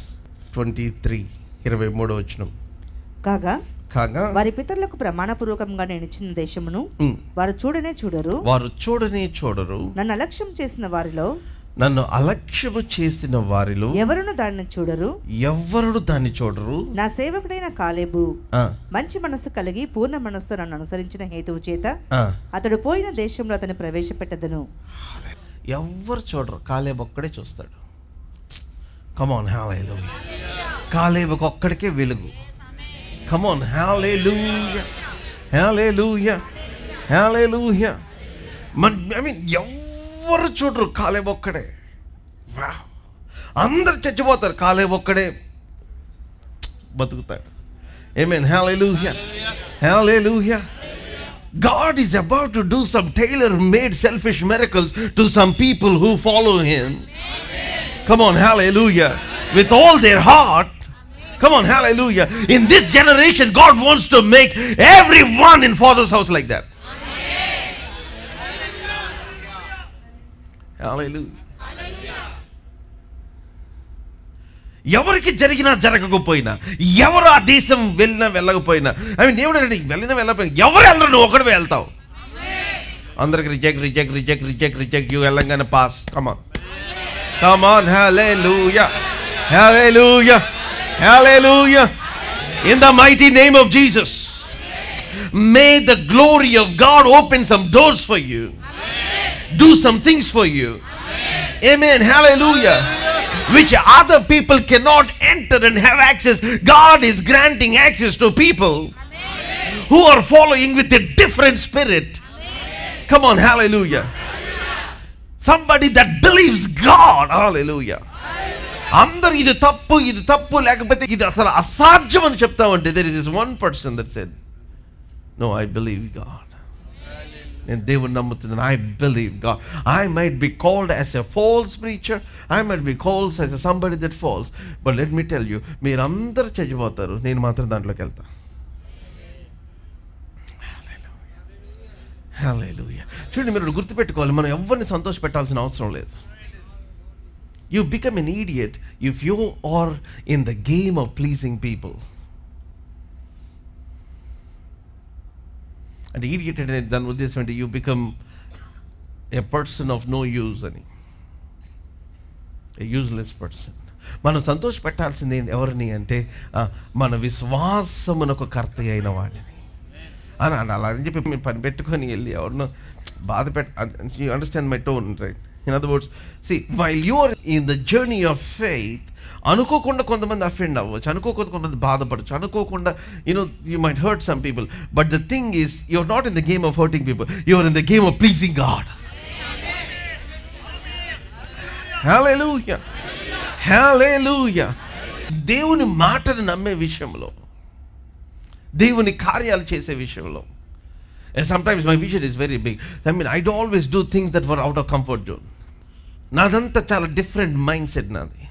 23, 23వ వచనం. కాగా వారి పితరులకు ప్రమాణపూర్వకంగా నేను ఇచ్చిన దేశమును వారు చూడనే చూడరు. నన్ను అలక్ష్యం చేసిన వారిలో ఎవరును దాన్ని చూడరు. నా సేవకుడైన కాలేబు మంచి మనస్సు కలిగి పూర్ణ మనస్సుతో నన్ను అనుసరించిన హేతువు చేత అతడు పోయిన దేశంలో అతను ప్రవేశపెట్టదను. ఎవరు చూడరు, కాలేబు ఒక్కడే చూస్తాడు. Come on, hallelujah. కాలేబుకు ఒక్కడికే వెలుగు. Come on, hallelujah. Hallelujah. Hallelujah. ఎవరు చూడరు, కాలేబు ఒక్కడే. అందరు చచ్చిపోతారు, కాలేబు ఒక్కడే బతుకుతాడు. Amen. Hallelujah. Hallelujah. God is about to do some tailor-made selfish miracles to some people who follow him. Come on, hallelujah. With all their heart. Come on, hallelujah. In this generation, God wants to make everyone in Father's house like that. Hallelujah. ఎవరికి జరిగినా జరగకపోయినా, ఎవరు ఆ దేశం వెళ్ళినా వెళ్ళకపోయినా, దేవుడు వెళ్ళినా వెళ్ళకపోయినా, ఎవరు వెళ్ళరు, నువ్వు ఒకడు వెళ్తావు. అందరికి రిజెక్ట్ యూ వెళ్ళంగానే pass. Come on hallelujah hallelujah hallelujah. In the mighty name of Jesus, may the glory of God open some doors for you, do some things for you. Amen. Hallelujah. Which other people cannot enter and have access, God is granting access to people who are following with a different spirit. Come on, hallelujah. Somebody that believes God. Hallelujah. అందరూ ఇది తప్పు లేకపోతే ఇది అసలు అసాధ్యం అని చెప్తామంటే, there is this one person that said, no, I believe God. And they would namathunna, I believe God. I might be called as a false preacher, I might be called as somebody that falls, but let me tell you, meer andaru chedipotaru, nenu matram dantloki velta. Hallelujah. చూడండి, మీరు గుర్తు పెట్టుకోవాలి, మనం ఎవరిని సంతోష పెట్టాల్సిన అవసరం లేదు. You become an idiot if you are in the game of pleasing people. And idiot అంటే దాని ఉద్దేశం అంటే, you become a person of no use అని, a useless person. మనం సంతోష పెట్టాల్సింది ఎవరిని అంటే, మన విశ్వాసమునకు కర్త అయిన వాడిని అని అలా అని చెప్పి మీరు పని పెట్టుకొని వెళ్ళి ఎవరినో బాధ you understand my tone, right? In other words, see, while you are in the journey of faith, అనుకోకుండా కొంతమంది అఫెండ్ అవ్వచ్చు, అనుకోకుండా కొంతమంది బాధపడచ్చు, అనుకోకుండా you might hurt some people, but the thing is you are not in the game of hurting people, you are in the game of pleasing God. Hallelujah hallelujah. దేవుని మాటను నమ్మే విషయంలో, దేవుని కార్యాలు చేసే విషయంలో, and sometimes my vision is very big. I don't always do things that were out of comfort zone. నాదంతా చాలా different mind set నాది.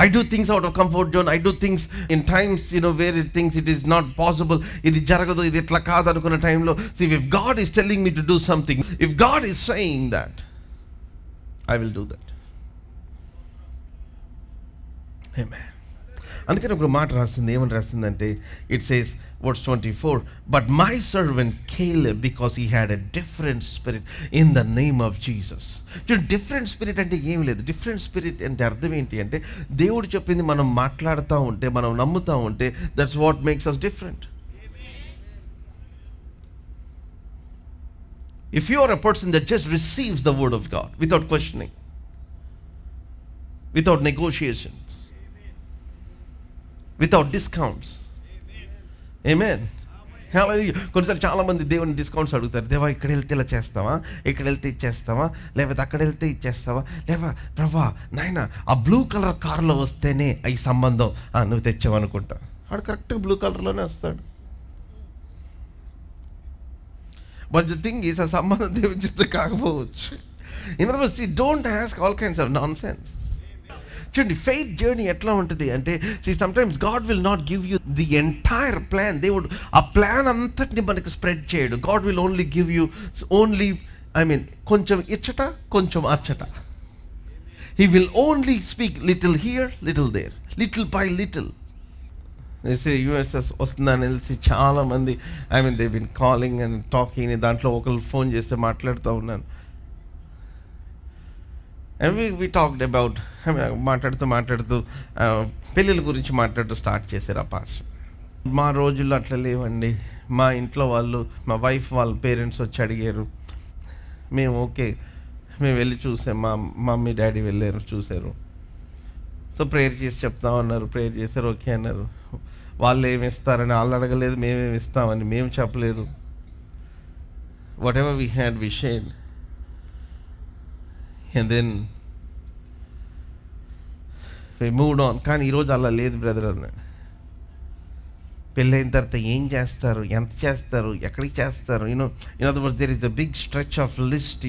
I do things out of comfort zone. I do things in times, where it thinks it is not possible. Idi jaragadu, idi itla kaadu anukunna time lo. See, if God is telling me to do something, if God is saying that, I will do that. Amen. అందుకని ఒక మాట రాసింది, ఏమని రాసిందంటే, it says verse 24, but my servant Caleb because he had a different spirit in the name of Jesus. Different spirit అంటే ఏం లేదు. Different spirit అంటే అర్థం ఏంటి అంటే, దేవుడు చెప్పింది మనం మాట్లాడుతూ ఉంటే, మనం నమ్ముతూ ఉంటే, that's what makes us different. If you are a person that just receives the word of God without questioning, without negotiations, without discounts. Amen. Hallelujah. కొన్నిసార్లు చాలామంది దేవుని డిస్కౌంట్స్ అడుగుతారు. దేవా, ఇక్కడ వెళ్తే ఇలా చేస్తావా, ఇక్కడ వెళ్తే ఇచ్చేస్తావా, లేకపోతే అక్కడ వెళ్తే ఇచ్చేస్తావా, లేవా ప్రభా నాయన ఆ బ్లూ కలర్ కార్లో వస్తేనే ఈ సంబంధం నువ్వు తెచ్చావు అనుకుంటా. వాడు కరెక్ట్గా బ్లూ కలర్లోనే వస్తాడు. బట్ ద థింగ్ ఈస్, ఆ సంబంధం దేవుని చిత్తం కాకపోవచ్చు. In other words, don't ask all kinds of nonsense. చూడండి, ఫెయిత్ జర్నీ ఎట్లా ఉంటుంది అంటే, sometimes God will not give you the entire plan. దేవుడు ఆ ప్లాన్ అంతటిని మనకి స్ప్రెడ్ చేయడు. God will only give you కొంచెం ఇచ్చట, కొంచెం అచ్చట. He will only speak little here, little there, little by little. యూఎస్ఎస్ వస్తుందని తెలిసి చాలామంది they been calling and talking. దాంట్లో ఒకరు ఫోన్ చేస్తే మాట్లాడుతూ ఉన్నాను. And we talked about, మాట్లాడుతూ పెళ్ళిళ్ళ గురించి మాట్లాడుతూ స్టార్ట్ చేశారు ఆ పాస్టర్. మా రోజుల్లో అట్లా లేవండి. మా ఇంట్లో వాళ్ళు, మా వైఫ్ వాళ్ళ పేరెంట్స్ వచ్చి అడిగారు. మేము ఓకే, మేము వెళ్ళి చూసాం. మా మమ్మీ డాడీ వెళ్ళారు, చూశారు. సో ప్రేయర్ చేసి చెప్తా ఉన్నారు. ప్రేయర్ చేశారు, ఓకే అన్నారు. వాళ్ళు ఏమి ఇస్తారని వాళ్ళు అడగలేదు, మేమేమి ఇస్తామని మేము చెప్పలేదు. Whatever we had we shared. And then we moved on. కానీ ఈరోజు అలా లేదు బ్రదర్ అన్నాడు. పెళ్ళైన తర్వాత ఏం చేస్తారు, ఎంత చేస్తారు, ఎక్కడికి చేస్తారు, in other words there is the big stretch of list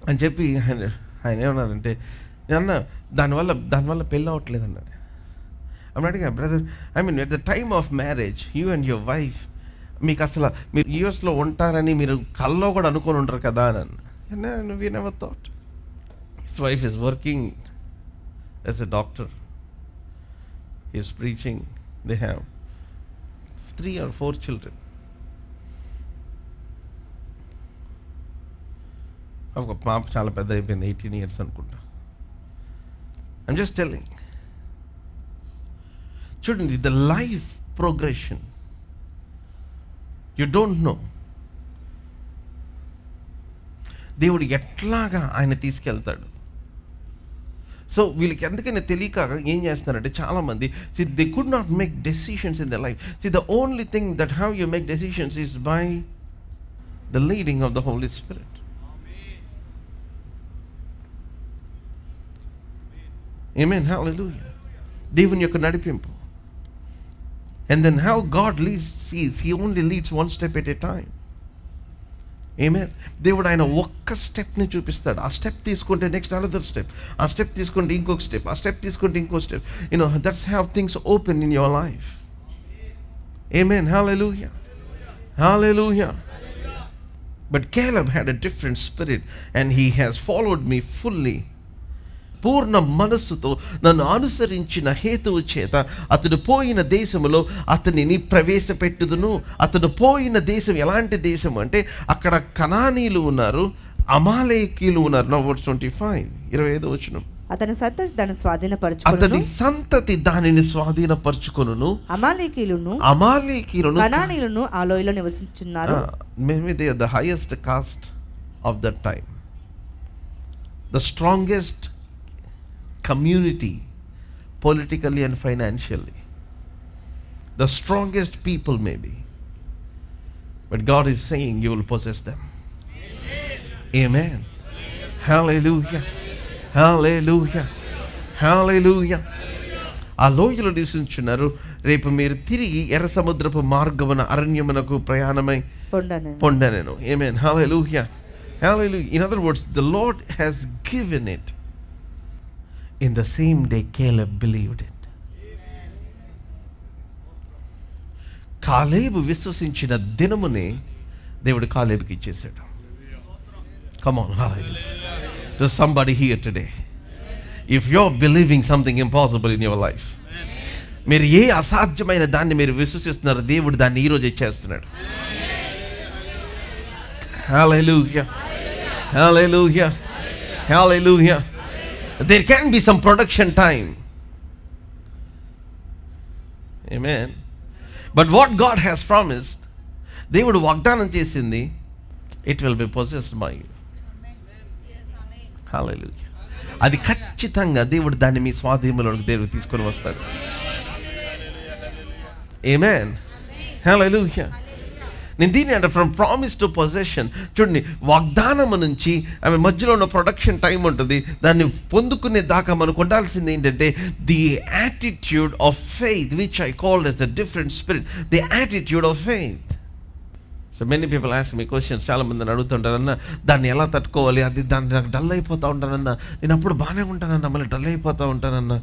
అని చెప్పి ఆయన ఏమన్నారంటే, అన్న దానివల్ల పెళ్ళి అవ్వట్లేదు అన్నాడు. అన్నాడు, brother at the time of marriage you and your wife, మీకు అసలు మీరు యూఎస్లో ఉంటారని మీరు కల్లో కూడా అనుకొని ఉంటారు కదా అని. We never thought. First wife is working as a doctor. He is preaching. They have 3 or 4 children. ఒక పాప చాలా పెద్ద అయిపోయింది, 18 years అనుకుంటా. I'm just telling. చూడండి, the life progression. You don't know. దేవుడు ఎట్లాగా ఆయన తీసుకెళ్తాడు. సో వీళ్ళకి ఎందుకైనా తెలియక ఏం చేస్తున్నారంటే చాలామంది, they could not make decisions in their life. See, the only thing that how you make decisions is by the leading of the Holy Spirit. Amen. Hallelujah. దేవుని యొక్క నడిపింపు. And then how God leads, he only leads one step at a time. Amen. దేవుడు ఆయన ఒక్క stepney చూపిస్తాడు. ఆ step తీసుకుంటే next another step, ఆ స్టెప్ తీసుకుంటే ఇంకొక స్టెప్, ఆ స్టెప్ తీసుకుంటే ఇంకో step. That's how things open in your life. Amen. Hallelujah. Hallelujah. But Caleb had a different spirit and he has followed me fully. పూర్ణ మనస్సుతో నన్ను అనుసరించిన హేతువు చేత అతడు పోయిన దేశములో అతనిని ప్రవేశపెట్టుదును. అతడు పోయిన దేశం ఎలాంటి దేశం అంటే అక్కడ కనానీయులు ఉన్నారు, అమాలేకీయులు ఉన్నారు. Now verse 25, 25వ వచనం. అతని సంతతి దాన్ని స్వాధీనపరచుకొనును. అతని సంతతి దానిని స్వాధీనపరచుకొనును. అమాలేకీయులను కనానీయులను ఆ లోయలో నివసించున్నారు. Maybe they are the highest caste of that time, the strongest community politically and financially, the strongest people maybe, but God is saying you will possess them. Amen. Hallelujah. Hallelujah. Hallelujah. ఆ లోయలో నివసించున్నారు. రేపు మీరు తిరిగి ఎర్ర సముద్రపు మార్గమున అరణ్యమునకు ప్రయాణమై పొందెను. Amen. Hallelujah. Hallelujah. In other words, the Lord has given it. In the same day Caleb believed it. కాలేబు విశ్వసించిన దినమునే దేవుడు కాలేబుకి ఇచ్చేసాడు. Come on, hallelujah. There's somebody here today. If you're believing something impossible in your life, మీరు ఏ అసాధ్యమైన దాన్ని మీరు విశ్వసిస్తున్నారు, దేవుడు దాన్ని ఈరోజు ఇచ్చేస్తున్నాడు. Hallelujah. Hallelujah. Hallelujah. There can be some production time. Amen. But what God has promised, దేవుడు వాగ్దానం చేసింది, it will be possessed by you. Hallelujah. అది ఖచ్చితంగా దేవుడు దాన్ని మీ స్వాధీనంలోకి దేవుడు తీసుకొని వస్తాడు. Amen. Hallelujah. నేను దీన్ని అంటే ఫ్రమ్ ప్రామిస్ టు పొజెషన్. చూడండి, వాగ్దానం నుంచి ఆమె మధ్యలో ఉన్న ప్రొడక్షన్ టైం ఉంటుంది. దాన్ని పొందుకునే దాకా మనకు ఉండాల్సింది ఏంటంటే the attitude of faith, which I called as a different spirit, the attitude of faith. So many people ask me questions. చాలామంది నన్ను అడుగుతుంటారన్న, దాన్ని ఎలా తట్టుకోవాలి, అది దాన్ని నాకు డల్ అయిపోతూ ఉంటానన్న, నేను అప్పుడు బాగానే ఉంటానన్న, మళ్ళీ డల్ అయిపోతూ ఉంటానన్న,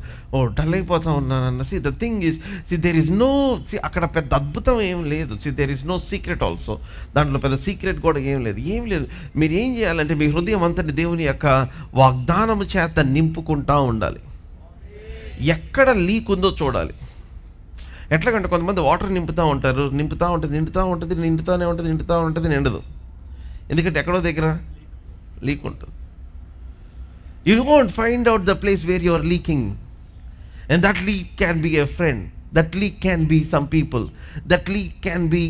డల్ అయిపోతూ ఉన్నానన్న. See the thing is, see there is no, see అక్కడ పెద్ద అద్భుతం ఏం లేదు. See there is no secret also. దాంట్లో పెద్ద సీక్రెట్ కూడా ఏం లేదు. మీరు ఏం చేయాలంటే మీ హృదయం అంతటి దేవుని యొక్క వాగ్దానము చేత నింపుకుంటూ ఉండాలి. ఎక్కడ లీక్ ఉందో చూడాలి. ఎట్లాగంటే కొంతమంది వాటర్ నింపుతూ ఉంటారు, నిండుతూనే ఉంటుంది, నిండదు. ఎందుకంటే ఎక్కడో దగ్గర లీక్ ఉంటుంది. You won't find out the place where you are leaking, and that leak can be a friend, that leak can be some people, that leak can be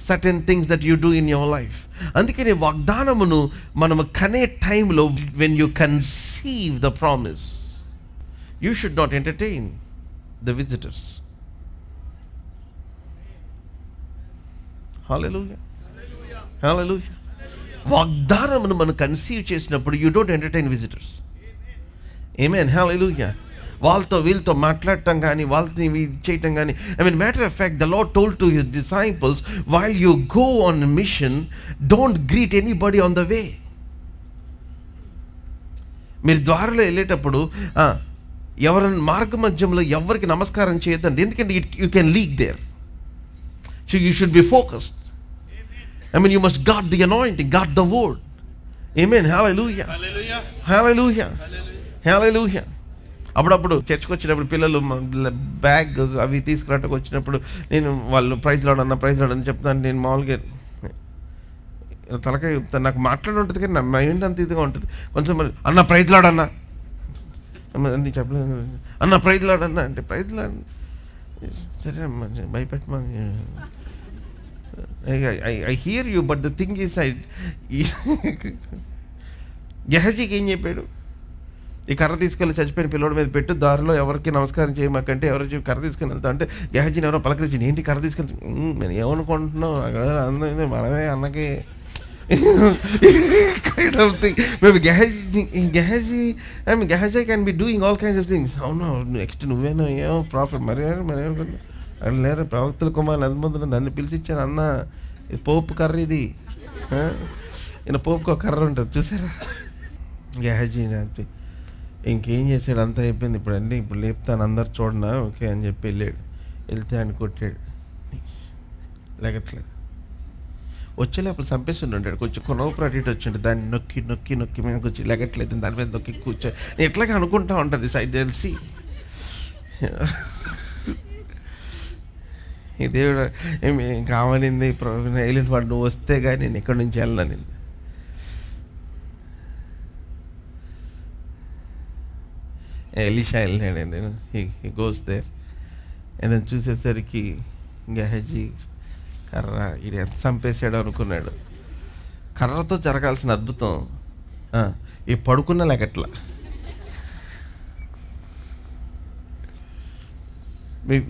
certain things that you do in your life. అందుకని వాగ్దానమును మనము కనే టైంలో, when you conceive the promise, you should not entertain the visitors. Hallelujah. Hallelujah. వాగ్దానమును మనం conceive చేసినప్పుడు you don't entertain visitors. Amen. Hallelujah. వాళ్ళతో వీళ్ళతో మాట్లాడటం కానీ, వాళ్ళతో చేయటం కానీ. Matter of fact, the Lord told to his disciples, while you go on a mission, don't greet anybody on the way. మీరు ద్వారలో వెళ్ళేటప్పుడు ఎవరైనా మార్గ మధ్యంలో ఎవరికి నమస్కారం చేయొద్దండి. ఎందుకంటే you can leak there. So you should be focused. You must guard the anointing, guard the word. Amen. Hallelujah, hallelujah, హల్లెలూయా. అప్పుడప్పుడు చర్చ్కి వచ్చినప్పుడు పిల్లలు బ్యాగ్ అవి తీసుకురావడానికి వచ్చినప్పుడు నేను వాళ్ళు ప్రైజ్ లాడ్ అని చెప్తాను. నేను మామూలుగా తలకాయ చెప్తాను. నాకు మాట్లాడి ఉంటుంది కానీ నా మైండ్ అంత ఇదిగా ఉంటుంది. కొంచెం అన్న ప్రైజ్ లాడ్ అన్న అన్నీ చెప్పలేదు. అన్న ప్రైజ్ లాడ్ అన్న అంటే ప్రైజ్ లాడ్ సరే అమ్మా భయపెట్టమా. I hear you but the thing is గెహజీకి ఏం చెప్పాడు? ఈ కర్ర తీసుకెళ్ళి చచ్చిపోయిన పిల్లోడి మీద పెట్టు, దారిలో ఎవరికి నమస్కారం చేయమాకంటే ఎవరు కర్ర తీసుకుని వెళ్తా అంటే గెహజీని ఎవరో పలకరించి ఏంటి కర్ర తీసుకెళ్తా, నేను ఏమనుకుంటున్నావు అక్కడ మనమే అన్నకి kind of thing. Maybe Gehazi can be doing all kinds of things. అవును నెక్స్ట్ నువ్వేనో ఏమో ప్రాఫిట్ మరి అది లేరు ప్రవక్తల కుమార్ నదిమందులు నన్ను పిలిచిచ్చాను అన్న ఇది పోపు కర్ర, ఇది ఈయన పోపుకు ఒక కర్ర ఉంటుంది చూసారా. గెహజీ అంటే ఇంకేం చేశాడు, అంతా అయిపోయింది ఇప్పుడు అన్నీ ఇప్పుడు లేపుతాను అందరు చూడనా ఓకే అని చెప్పి వెళ్తే ఆయన కొట్టాడు, లేకట్లేదు. వచ్చేలే అప్పుడు చంపేస్తుండే ఉంటాడు. కొంచెం కొనవప్పుడు అటు ఇటు వచ్చిండు, దాన్ని నొక్కి నొక్కి నొక్కి మీద కూర్చొని లెగట్లేదు, దాని మీద నొక్కి కూర్చో నేను ఎట్లాగే అనుకుంటా ఉంటుంది సైడ్ తెలిసి ఈ దేవుడు ఏమి కావాలింది ఏలిన వాడు నువ్వు వస్తే కానీ నేను ఎక్కడి నుంచి వెళ్ళానింది. ఎలీషా వెళ్ళాడు, నేను he goes there and then చూసేసరికి గెహజీ కర్ర ఇది ఎంత చంపేసాడు అనుకున్నాడు. కర్రతో జరగాల్సిన అద్భుతం ఈ పడుకున్న లెగట్లా.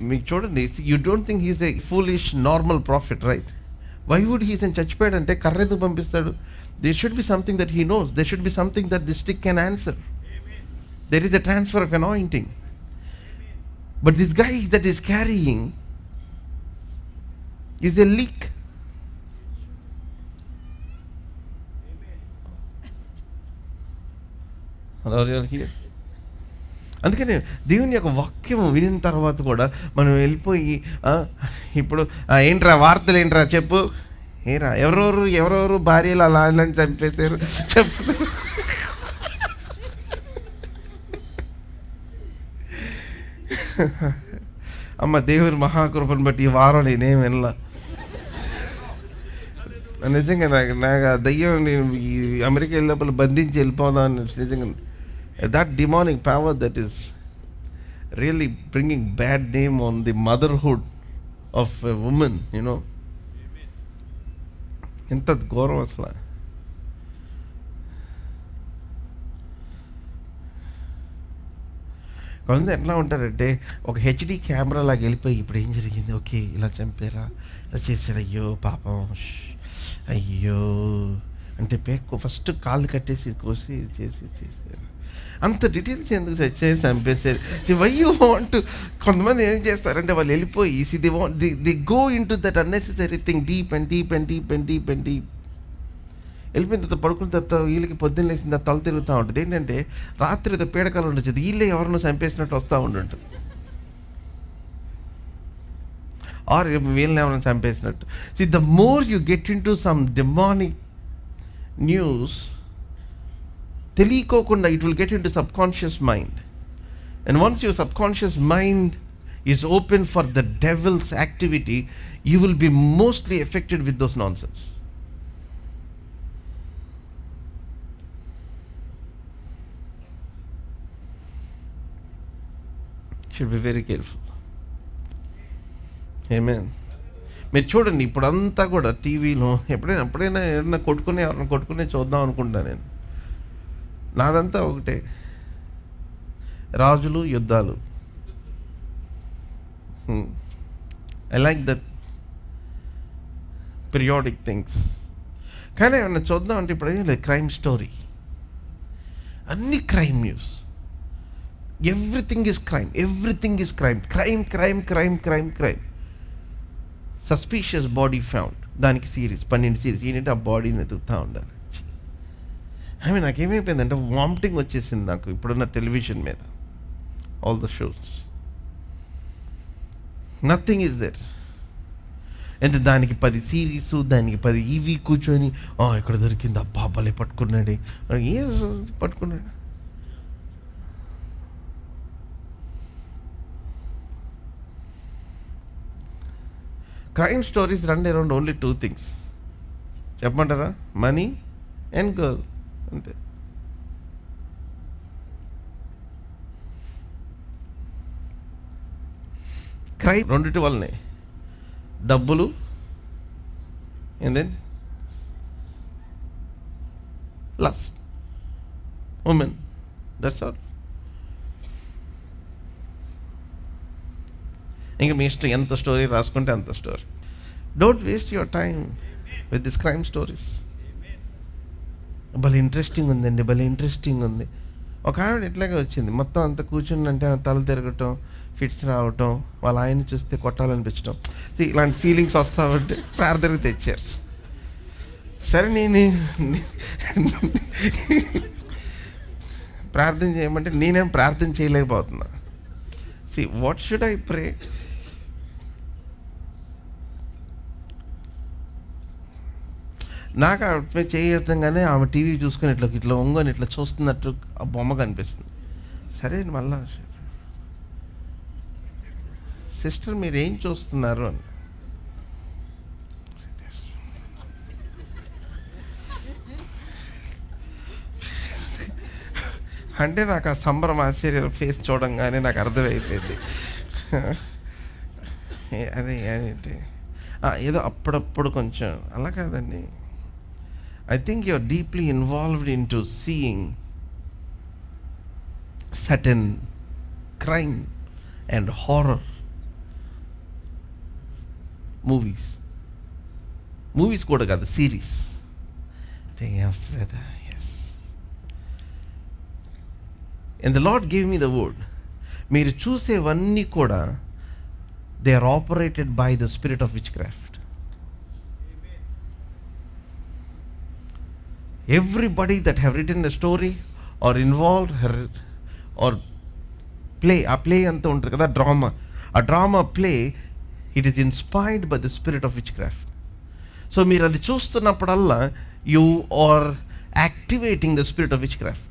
మీకు చూడండి, you don't think he's a foolish normal prophet right? Why would he's అని చచ్చిపోయాడు అంటే కర్ర ఎందుకు పంపిస్తాడు? There should be something that he knows, there should be something that the stick can answer. There is a transfer of anointing. But this guy that is carrying is a leak. Hello, you are here. అందుకని దేవుని యొక్క వాక్యం వినిన తర్వాత కూడా మనం వెళ్ళిపోయి ఇప్పుడు ఏంట్రా వార్తలు ఏంట్రా చెప్పు, ఏరా ఎవరెవరు భార్యలు అలా చంపేశారు చెప్పు. అమ్మ దేవుని మహాకృపను బట్టి ఈ వారం నేనేం వెళ్ళా. నిజంగా నాకు దయ్యం నేను ఈ అమెరికా వెళ్ళినప్పుడు బంధించి వెళ్ళిపోదాం నిజంగా. That demonic power that is really bringing bad name on the motherhood of a women, you know. ఎంత ఘోరం అసలు. కొంత ఎట్లా ఉంటారంటే ఒక హెచ్డి కెమెరా లాగా వెళ్ళిపోయి ఇప్పుడు ఏం జరిగింది, ఓకే ఇలా చంపారా, ఇలా చేశారు, అయ్యో పాపం, అయ్యో అంటే ఫస్ట్ కాళ్ళు కట్టేసి కోసి చేశారు. అంత డీటెయిల్స్ ఎందుకు చేసి చంపేశారు. Why you want. కొంతమంది ఏం చేస్తారంటే వాళ్ళు వెళ్ళిపోయి the go into that unnecessary thing deep and deep and deep and deep and deep. వెళ్ళిపోయిన తర్వాత పడుకున్న తర్వాత వీళ్ళకి పొద్దున్న లేచిన తల తిరుగుతూ ఉంటుంది. ఏంటంటే రాత్రి ఏదో పీడకాలు ఉండొచ్చు, వీళ్ళే ఎవరినో చంపేసినట్టు వస్తూ ఉండుంటుంది, ఆర్ వీళ్ళని ఎవరైనా చంపేసినట్టు. See the more you get into some demonic news, తెలియకోకుండా it will get into subconscious mind. And once your subconscious mind is open for the devil's activity, you will be mostly affected with those nonsense. Should be very careful. Amen. మీరు చూడండి ఇప్పుడంతా కూడా టీవీలో ఎప్పుడైనా ఎవరైనా కొట్టుకునే చూద్దాం అనుకుంటా నేను. నాదంతా ఒకటే, రాజులు యుద్ధాలు. I like that periodic things. కానీ ఏమన్నా చూద్దాం అంటే ఇప్పుడు ఏం లేదు, క్రైమ్ స్టోరీ, అన్ని crime news. Everything is crime. Crime. Suspicious body found. దానికి సిరీస్ 12 సిరీస్ ఏంటంటే ఆ బాడీని ఎదుగుతూ ఉండాలి. నాకేమైపోయిందంటే వామిటింగ్ వచ్చేసింది నాకు ఇప్పుడున్న టెలివిజన్ మీద. All the shows, nothing is there. అంటే దానికి 10 సిరీస్, దానికి 10 ఇవి కూర్చొని ఇక్కడ దొరికింది, అబ్బా భలే పట్టుకున్నాడు, ఏ పట్టుకున్నాడు. Crime stories run around only 2 things. చెప్పమంటారా? మనీ అండ్ గర్ల్, అంతే. క్రైమ్ రెండిటి వల్లనే, డబ్బులు and then lust, women, that's all. ఇంకా మీ ఇష్టం, ఎంత స్టోరీ రాసుకుంటే అంత story. Don't waste your time with this crime stories. భలే ఇంట్రెస్టింగ్ ఉందండి, భలే ఇంట్రెస్టింగ్ ఉంది. ఒక ఆవిడ ఇట్లాగే వచ్చింది, మొత్తం అంతా కూర్చుందంటే తల తిరగటం, ఫిట్స్ రావటం, వాళ్ళ ఆయన్ని చూస్తే కొట్టాలనిపించడం, ఇలాంటి ఫీలింగ్స్ వస్తామంటే ప్రార్థనకి తెచ్చారు. సరే నేను ప్రార్థన చేయమంటే నేనేం ప్రార్థన చేయలేకపోతున్నా. What should I pray? నాకు ఆవిడ చేయటంగానే ఆమె టీవీ చూసుకొని ఇట్లా ఒంగొని ఇట్లా చూస్తున్నట్టు ఆ బొమ్మ కనిపిస్తుంది. సరే మళ్ళా, సిస్టర్ మీరు ఏం చూస్తున్నారు అని. అంటే నాకు ఆ సంబరం ఆశ్చర్య ఫేస్ చూడంగానే నాకు అర్థమైపోయింది. అదే ఏంటి ఏదో అప్పుడప్పుడు కొంచెం అలా కాదండి. I think you're deeply involved into seeing certain crime and horror movies కూడా కాదు, series. Yes, brother, yes. And the Lord gave me the word. మీరు చూసేవన్నీ కూడా they are operated by the spirit of witchcraft. Everybody that have written a story or involved or play, a play anta untaru kada, drama play, it is inspired by the spirit of witchcraft. So meer adi chustunnappadalla you are activating the spirit of witchcraft.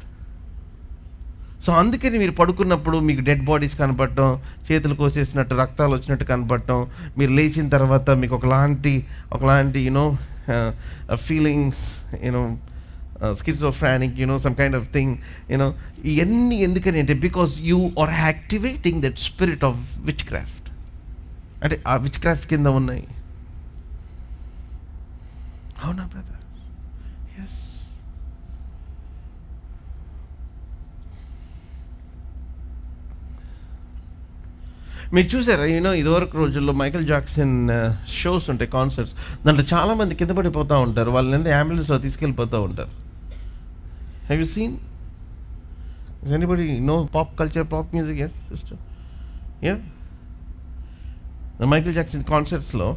So అందుకని మీరు పడుకున్నప్పుడు మీకు dead bodies కనపడటం, చేతులు కోసేసినట్టు రక్తాలు వచ్చినట్టు కనపడటం, మీరు లేచిన తర్వాత మీకు ఒకలాంటి you know feelings, you know schizophrenic, some kind of thing, ఇవన్నీ ఎందుకని అంటే because you are activating that spirit of witchcraft. అంటే ఆ విచ్ క్రాఫ్ట్ కింద ఉన్నాయి. అవునా బ్రదర్? ఎస్. మీరు చూసారా ఇదివరకు రోజుల్లో మైకేల్ జాక్సన్ షోస్ ఉంటాయి, కాన్సర్ట్స్, దాంట్లో చాలామంది కింద పడిపోతూ ఉంటారు, వాళ్ళని అంబులెన్స్లో తీసుకెళ్ళిపోతూ ఉంటారు. Have you seen? Does anybody know pop culture, pop music? Yes, sister? Yeah? The Michael Jackson concerts లో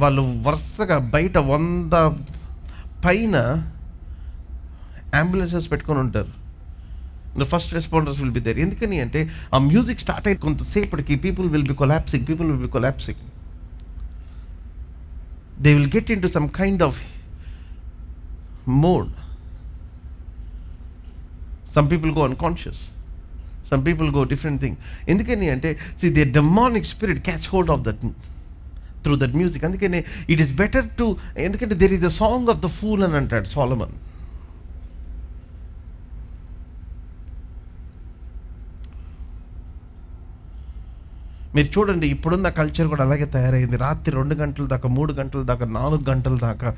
వాళ్ళు వరుసగా బయట 100 పైన అంబులెన్సెస్ పెట్టుకొని ఉంటారు. The first responders will be there. ఎందుకని అంటే ఆ మ్యూజిక్ స్టార్ట్ అయ్యి కొంతసేపటికి people will be collapsing. They will get into some kind of mode. Some people go unconscious. Some people go different thing. ఎందుకని అంటే the demonic spirit catch hold of that through that music. అందుకని it is better to, ఎందుకంటే there is a song of the fool అని అంటాడు Solomon. మీరు చూడండి, ఇప్పుడున్న culture కూడా అలాగే తయారైంది. రాత్రి 2 గంటల దాకా, 3 గంటల దాకా, 4 గంటల దాకా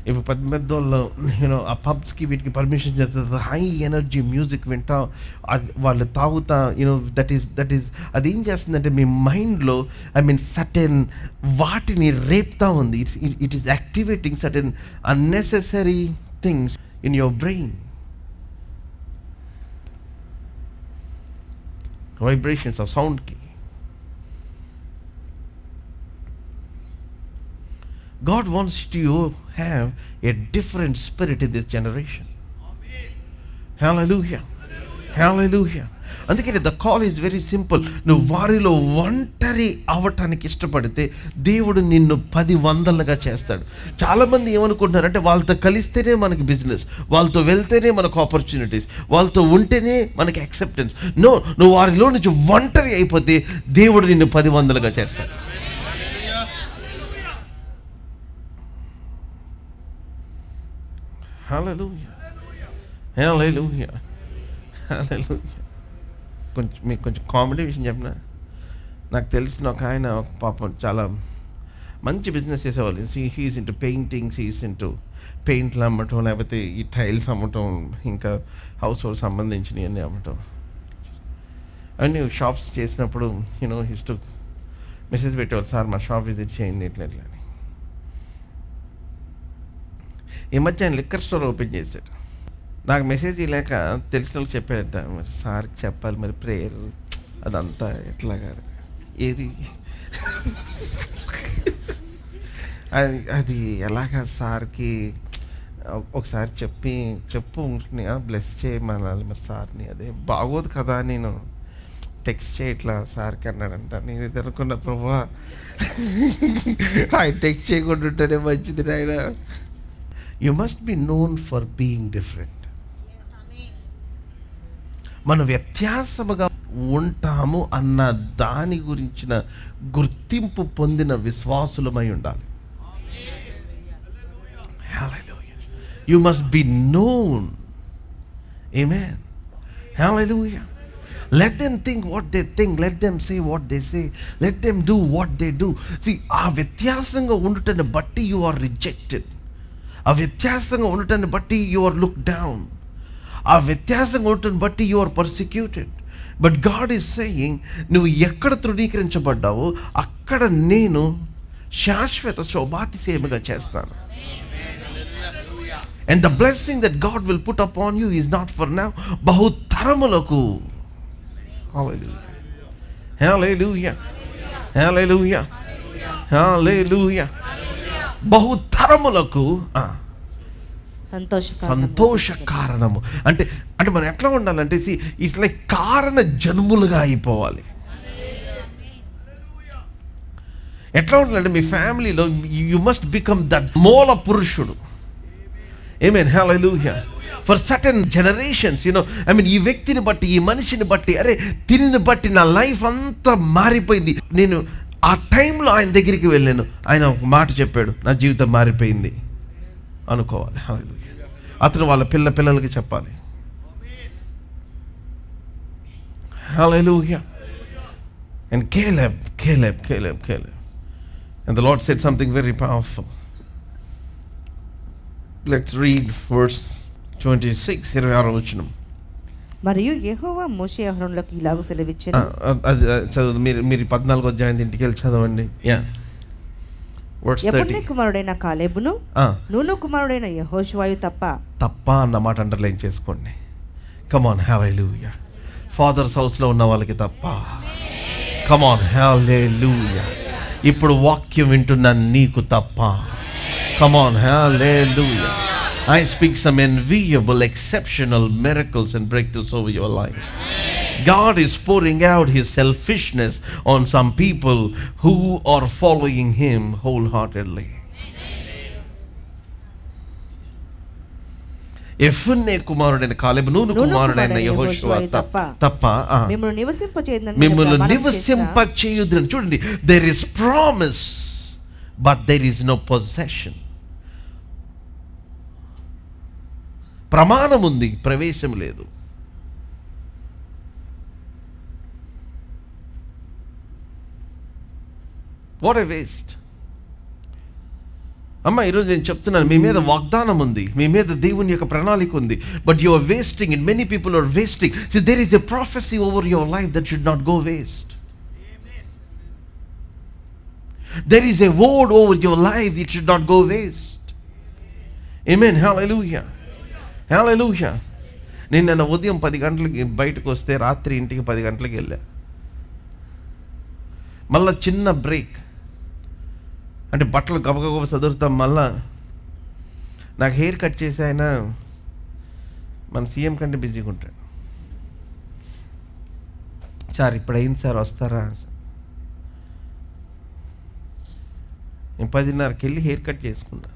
ఇప్పుడు పెద్దోళ్ళు ఆ పబ్స్కి వీటికి పర్మిషన్ చేస్తారు, హై ఎనర్జీ మ్యూజిక్ వింటా వాళ్ళు తాగుతా, దట్ ఈస్ అదేం చేస్తుందంటే మీ మైండ్లో సర్టెన్ వాటిని రేపుతా ఉంది. It is activating certain unnecessary things in your brain. Vibrations ఆ సౌండ్కి. God wants you to have a different spirit in this generation. Amen. Hallelujah. Hallelujah. అందుకని the call is very simple. నువ్వు వారిలో ఒంటరి అవ్వటానికి ఇష్టపడితే దేవుడు నిన్ను 10 చేస్తాడు. చాలామంది ఏమనుకుంటున్నారంటే వాళ్ళతో కలిస్తేనే మనకి బిజినెస్, వాళ్ళతో వెళ్తేనే మనకు ఆపర్చునిటీస్, వాళ్ళతో ఉంటేనే మనకి యాక్సెప్టెన్స్. నో, నువ్వు వారిలో నుంచి ఒంటరి అయిపోతే దేవుడు నిన్ను 10 చేస్తాడు. హల్లెలూయా, హల్లెలూయా, హల్లెలూయా. మీకు కొంచెం కామెడీ విషయం చెప్పిన, నాకు తెలిసిన ఒక ఆయన పాపం చాలా మంచి బిజినెస్ చేసేవాళ్ళు. He's into paintings, he's into పెయింట్లు అమ్మటం, లేకపోతే ఈ టైల్స్ అమ్మటం, ఇంకా హౌస్ హోల్డ్ సంబంధించినవి అన్నీ అమ్మటం. అన్నీ షాప్స్ చేసినప్పుడు హిస్టు మెసేజ్ పెట్టేవాళ్ళు, సార్ మా షాప్ విజిట్ చేయండి ఇట్లా ఇట్లా అని. ఈ మధ్య ఆయన లిక్కర్ స్టోర్ ఓపెన్ చేశాడు. నాకు మెసేజ్ లేక తెలిసిన వాళ్ళకి చెప్పాడంట, మరి సార్కి చెప్పాలి, మరి ప్రేయర్ అదంతా ఎట్లా కాదు ఏది అది ఎలాగా సార్కి ఒకసారి చెప్పు బ్లెస్ చేయమనాలి మరి సార్ని. అదే బాగోదు కదా, నేను టెక్స్ట్ చేయట్లా సార్కి అన్నాడంట. నేను ఇది అనుకున్న, ప్రభువా ఆయన టెక్స్ట్ చేయకుండా ఉంటేనే మంచిది నాయన. You must be known for being different. మనం వ్యత్యాసముగా ఉంటాము అన్న దాని గురించిన గుర్తింపు పొందిన విశ్వాసులమై ఉండాలి. Hallelujah. You must be known. Amen. Hallelujah. Let them think what they think. Let them say what they say. Let them do what they do. See, ఆ వ్యత్యాసంగా ఉండటాన్ని బట్టి you are rejected. ఆ వ్యత్యాసంగా ఉండటాన్ని బట్టి you are looked down. ఆ వ్యత్యాసంగా ఉండటాన్ని బట్టి you are persecuted. But God is saying, నువ్వు ఎక్కడ తృణీకరించబడ్డావో అక్కడ నేను శాశ్వత శోభాతిశయముగా చేస్తాను. And the blessing that God will put upon you is not for now, బహుతరములకు. Hallelujah. Hallelujah. Hallelujah. Hallelujah. బహుతరములకు సంతోష కారణము. అంటే మనం ఎట్లా ఉండాలంటే ఇట్స్ లైక్ కారణ జన్ములుగా అయిపోవాలి. ఎట్లా ఉండాలంటే మీ ఫ్యామిలీలో యు మస్ట్ బికమ్ దట్ మూల పురుషుడు. ఆమేన్. హల్లెలూయా. ఫర్ సర్టెన్ జనరేషన్స్ ఈ వ్యక్తిని బట్టి, ఈ మనిషిని బట్టి, అరే తిని బట్టి నా లైఫ్ అంతా మారిపోయింది. నేను ఆ టైంలో ఆయన దగ్గరికి వెళ్ళాను, ఆయన ఒక మాట చెప్పాడు, నా జీవితం మారిపోయింది అనుకోవాలి. హల్లెలూయా. అతను వాళ్ళ పిల్లలకి చెప్పాలి. హల్లెలూయా. And Caleb. And the Lord said something very powerful. Let's read verse 26, 26వ వచనం. మరియు యెహోవా మోషే అహరోనులకు ఇలాగ సెలవిచ్చెను. చదువు మీరు 14వ అధ్యాయం ఇంటికి వెళ్ళి చదవండి. యెఫున్నె కుమారుడైన కాలేబును నూను కుమారుడైన యెహోషువయు తప్ప అన్నమాట అండర్లైన్ చేసుకోండి. Come on. హల్లెలూయా. ఫాదర్స్ హౌస్లో ఉన్న వాళ్ళకి తప్ప. Come on. హల్లెలూయా. ఇప్పుడు వాక్యం వింటున్న నీకు తప్ప. Come on. Hallelujah. I speak some enviable, exceptional miracles and breakthroughs over your life. God is pouring out His selfishness on some people who are following Him wholeheartedly. యెఫున్నె కుమారుడైన కాలేబు, నూను కుమారుడైన యెహోషువ తప్ప మిమ్మల్ని నివసింపచేయుదురని. చూడండి, there is promise but there is no possession. ప్రమాణం ఉంది, ప్రవేశం లేదు. What a waste. అమ్మ, ఈరోజు నేను చెప్తున్నాను, మీ మీద వాగ్దానం ఉంది, మీ మీద దేవుని యొక్క ప్రణాళిక ఉంది. But you are wasting it. Many people are wasting. So there is a prophecy over your life that should not go waste. There is a word over your life that should not go waste. Amen. Hallelujah. Hallelujah. నిన్న ఉదయం 10 గంటలకి బయటకు వస్తే రాత్రి ఇంటికి 10 గంటలకి వెళ్ళా. మళ్ళీ చిన్న బ్రేక్, అంటే బట్టలు గబగబ చదువుతాం. మళ్ళా నాకు హెయిర్ కట్ చేసి ఆయన మన సీఎం కంటే బిజీగా ఉంటాడు. సార్ ఇప్పుడు అయింది సార్, వస్తారా? నేను 10:30కి వెళ్ళి హెయిర్ కట్ చేసుకున్నా,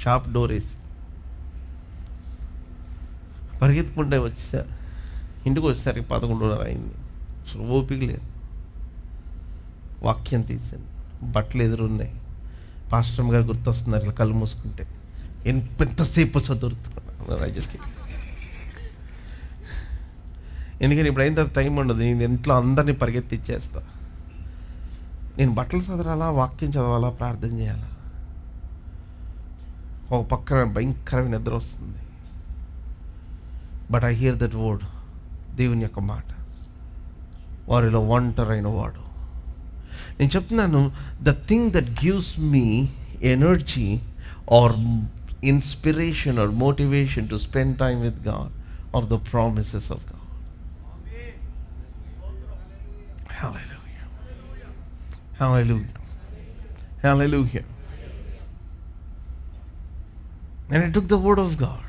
షాప్ డోర్ వేసి పరిగెత్తుకుంటే వచ్చేసా. ఇంటికి వచ్చేసరికి 11:30 అయింది. అసలు ఓపిక లేదు. వాక్యం తీసాను, బట్టలు ఎదురున్నాయి, పాస్టర్ గారు గుర్తొస్తున్నారు ఇలా కళ్ళు మూసుకుంటే. ఎంతసేపు చదువుతున్నాను ఎందుకని ఇప్పుడు అయిన తర్వాత టైం ఉండదు. నేను ఇంట్లో అందరినీ పరిగెత్తిచ్చేస్తా. నేను బట్టలు చదవాలా, వాక్యం చదవాలా, ప్రార్థన చేయాలా? ఒక పక్కన భయంకరమైన నిద్ర వస్తుంది. But I hear that word, దేవుని యొక్క మాట. వారిలో ఒంటరైన వాడు. నేను చెప్తున్నాను, the thing that gives me energy or inspiration or motivation to spend time with God or the promises of God. Hallelujah. Hallelujah. Hallelujah. And I took the word of God.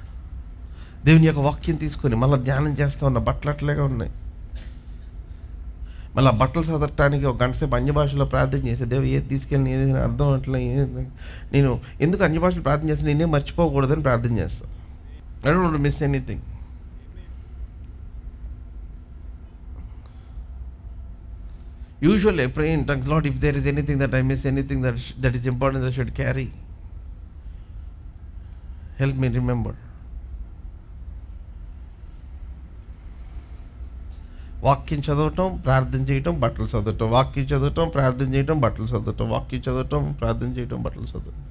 దేవుని యొక్క వాక్యం తీసుకొని మళ్ళీ ధ్యానం చేస్తూ ఉన్న బట్టలు అట్లేగా ఉన్నాయి. మళ్ళీ ఆ బట్టలు చదవటానికి ఒక గంట సేపు అన్య భాషలో ప్రార్థన చేసే. దేవు ఏది తీసుకెళ్ళి ఏది అర్థం అట్లా, నేను ఎందుకు అన్య భాషలో ప్రార్థన చేస్తాను, నేనే మర్చిపోకూడదని ప్రార్థన చేస్తాను. I don't want to miss anything. Usually I pray in tongues, Lord, if there is anything that I miss, anything that is important that I should carry, help me remember. వాక్యం చదవటం, ప్రార్థన చేయటం, బట్టలు చదవటం, వాక్యం చదవటం, ప్రార్థన చేయటం, బట్టలు చదవటం, వాక్యం చదవటం, ప్రార్థన చేయటం, బట్టలు చదవటం.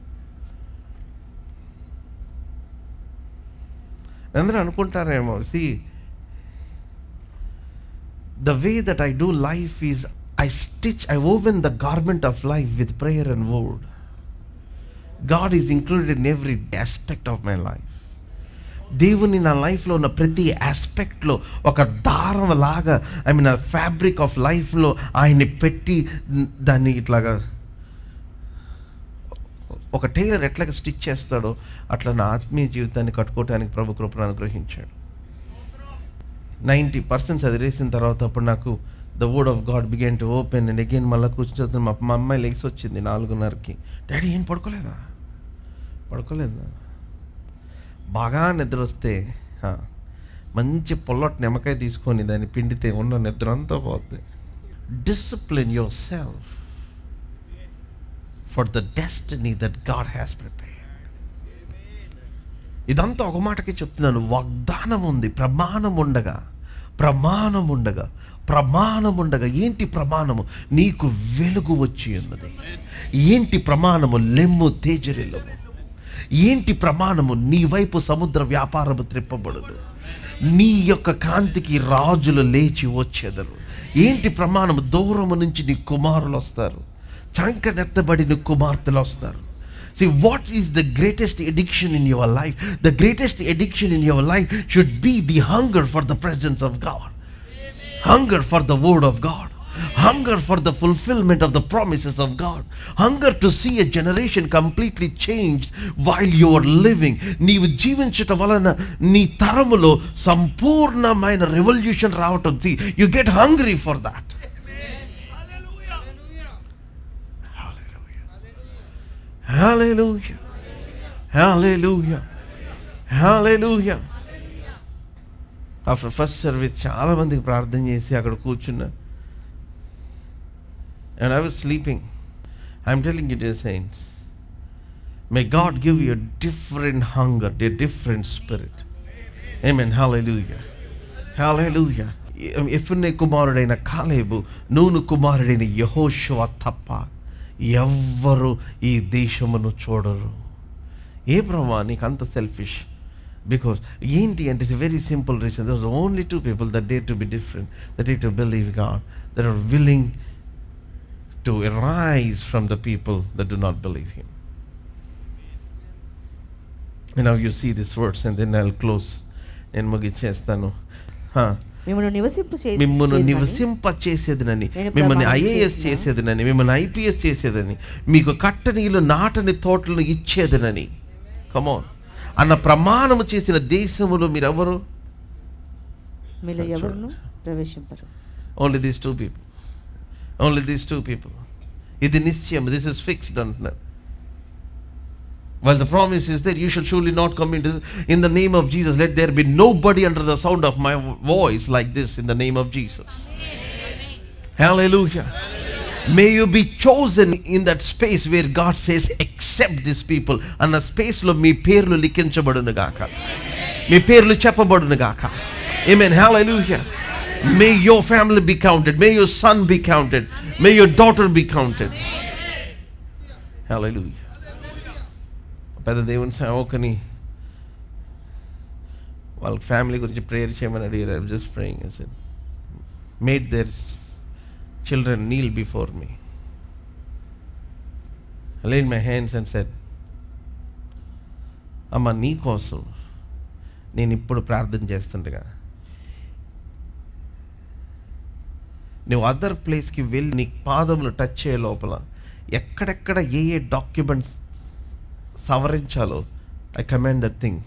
అందరూ అనుకుంటారేమో, see, the way that I do life is I woven the garment of life with prayer and word. God is included in every aspect of my life. దేవుని నా లైఫ్లో ఉన్న ప్రతి ఆస్పెక్ట్లో ఒక దారం లాగా, ఐ మీన్ ఆ ఫ్యాబ్రిక్ ఆఫ్ లైఫ్లో ఆయన్ని పెట్టి దాన్ని ఇట్లాగా ఒక టైలర్ ఎట్లాగా స్టిచ్ చేస్తాడో అట్లా నా ఆత్మీయ జీవితాన్ని కట్టుకోవటానికి ప్రభు కృపను అనుగ్రహించాడు. 90% అది వేసిన తర్వాత అప్పుడు నాకు the word of God began to open and again మళ్ళీ కూర్చొని మా అమ్మాయి లెగ్స్ వచ్చింది 4:30కి. డాడీ ఏం పడుకోలేదా? బాగా నిద్ర వస్తే మంచి పొల్లటి నిమ్మకాయ తీసుకొని దాన్ని పిండితే ఉన్న నిద్ర అంతా పోతుంది. Discipline your self for the destiny that God has prepared. ఇదంతా ఒక మాటకి చెప్తున్నాను. వాగ్దానం ఉంది, ప్రమాణం ఉండగా ఏంటి ప్రమాణము? నీకు వెలుగు వచ్చి ఉన్నది. ఏంటి ప్రమాణము? లెమ్ము తేజరిల్లము. ఏంటి ప్రమాణము? నీ వైపు సముద్ర వ్యాపారము త్రిప్పబడదు. నీ యొక్క కాంతికి రాజులు లేచి వచ్చేదరు. ఏంటి ప్రమాణము? దూరము నుంచి నీ కుమారులు వస్తారు, చంకనెత్తబడి నీ కుమార్తెలు వస్తారు. See, what is the greatest addiction in your life? The greatest addiction in your life should be the hunger for the presence of God. Hunger for the word of God. Hunger for the fulfillment of the promises of God. Hunger to see a generation completely changed while you are living. నీవు జీవించటం వలన నీ తరములో సంపూర్ణమైన revolution రావటం. See, you get hungry for that. Hallelujah. Hallelujah. Hallelujah. After first service చాలా మందికి ప్రార్థన చేసి అక్కడ కూర్చున్నా. And I was sleeping. I'm telling you, dear saints, may God give you a different hunger, a different spirit. Amen. Hallelujah. Hallelujah. ఎఫ్నే కుమారుడైన కాలేబు, నూను కుమారుడైన యెహోషువ తప్ప ఎవ్వరు ఈ దేశమును చూడరు. ఏ ప్రభా నీకు అంత సెల్ఫిష్? బికాస్ ఏంటి అంటే it's very simple reason. There was only 2 people that dare to be different, that dare to believe God, that are willing to arise from the people that do not believe Him. And now you see these words and then I'll close. నేను ముగించేస్తాను. మిమ్మల్ని నివసింప చేసేదనని, మిమ్మల్ని IAS చేసేదనని, మిమ్మల్ని IPS చేసేదని, మీకు కట్టనీళ్ళు నాటని తోటలను ఇచ్చేదనని, come on అన్న ప్రమాణము చేసిన దేశములో మీరెవరు? మీలో ఎవరును ప్రవేశింపరు. Only these two people. Only these two people. ఇది నిశ్చయం, this is fixed అంటున్నారు. While the promise is there, you shall surely not come into in the name of Jesus. Let there be nobody under the sound of my voice like this in the name of Jesus. Hallelujah. May you be chosen in that space where God says accept these people. And a space lo మీ పేర్లు లిఖించబడును గాక, మీ పేర్లు చెప్పబడును గాక. Amen. Hallelujah. May your family be counted. May your son be counted. May your daughter be counted. Hallelujah. పెద్ద దేవుని సేవకుని వాళ్ళ family గురించి prayer చేయమని అడిగారు. I was just praying. I said, made their children kneel before me. I laid my hands and said, అమ్మ నీ కోసం నేను ఇప్పుడు ప్రార్థన చేస్తుండగా నువ్వు అదర్ ప్లేస్కి వెళ్ళి నీ పాదములు టచ్ చేయ లోపల ఎక్కడెక్కడ ఏ డాక్యుమెంట్స్ సవరించాలో I command that thing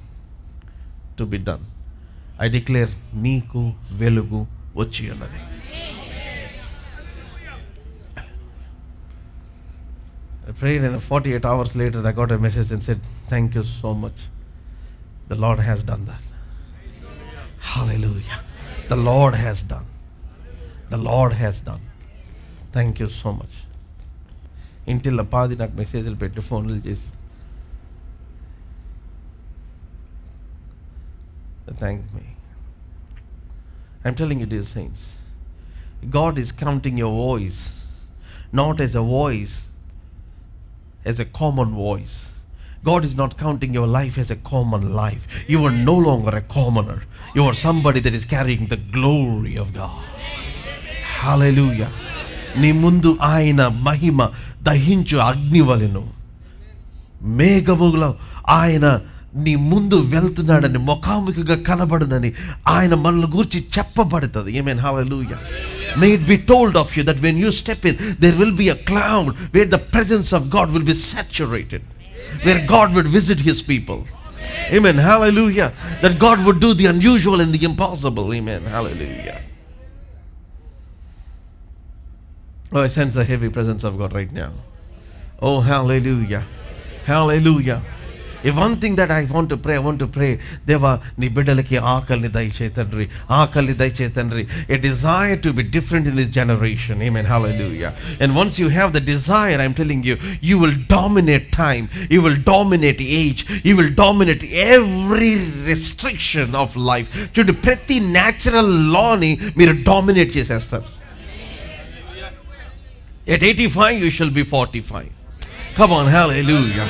to be done. I declare నీకు వెలుగు వచ్చి ఉన్నది. I prayed and 48 hours later I got a message and said, thank you so much. The Lord has done that. Hallelujah. The Lord has done. The Lord has done. Thank you so much. ఇంటిల్ పాది నాకు మెసేజ్లు పెట్టి ఫోన్లు చేసి thank me. I'm telling you, dear saints, God is counting your voice not as a voice, as a common voice. God is not counting your life as a common life. You are no longer a commoner. You are somebody that is carrying the glory of God. Hallelujah. నీ ముందు ఆయన మహిమ దహించు అగ్ని వలెను, మేఘములో ఆయన నీ ముందు వెళ్తున్నాడని ముఖాముఖిగా కనబడునని ఆయన మనల్ని గురించి చెప్పబడుతుంది. Amen. Hallelujah. May it be told of you that when you step in, there will be a cloud where the presence of God will be saturated, where God would visit his people. Amen. Hallelujah. That God would do the unusual and the impossible. Amen. Hallelujah. Oh, I sense the heavy presence of God right now. Oh, hallelujah. Hallelujah. If one thing that I want to pray, Deva, ni biddalaki aakalni dayiche tanri, aakalni dayiche tanri, a desire to be different in this generation. Amen. Hallelujah. And once you have the desire, I'm telling you, you will dominate time, you will dominate age, you will dominate every restriction of life. Chudu prati natural law ni meer dominate chesestaru. At 85 you shall be 45. Come on, hallelujah.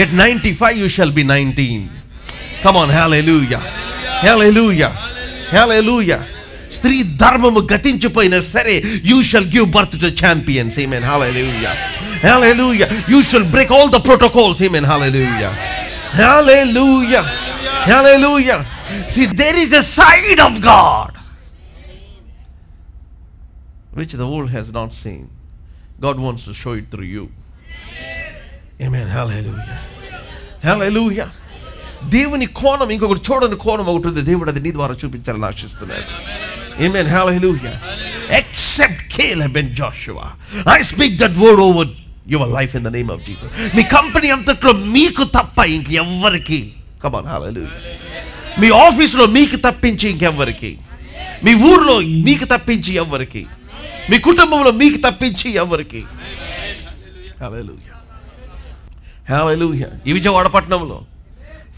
At 95 you shall be 19. Come on, hallelujah. Hallelujah. Hallelujah. Stri dharmamu gatinchipoyina sare, you shall give birth to champions. Amen. Hallelujah. Hallelujah. You shall break all the protocols. Amen. Hallelujah. Hallelujah. Hallelujah. See, there is a side of God which the world has not seen. God wants to show it through you. Amen. Hallelujah. Hallelujah. దేవుని కోణం ఇంకొకటి చూడని కోణం ఒకటి ఉంది. దేవుడు అది నీ ద్వారా చూపించాలని ఆశిస్తున్నాడు. Amen. Hallelujah. Except Caleb and Joshua, I speak that word over your life in the name of Jesus. Me company అంతట్లో మీకు తప్ప ఇంకెవ్వరికి, come on, hallelujah. మీ ఆఫీస్లో మీకు తప్పించి ఇంకెవ్వరికి, మీ ఊర్లో మీకు తప్పించి ఎవ్వరికి, మీ కుటుంబంలో మీకు తప్పించి ఎవ్వరికి. హల్లెలూయా. హల్లెలూయా. ఈ విజయవాడ పట్టణంలో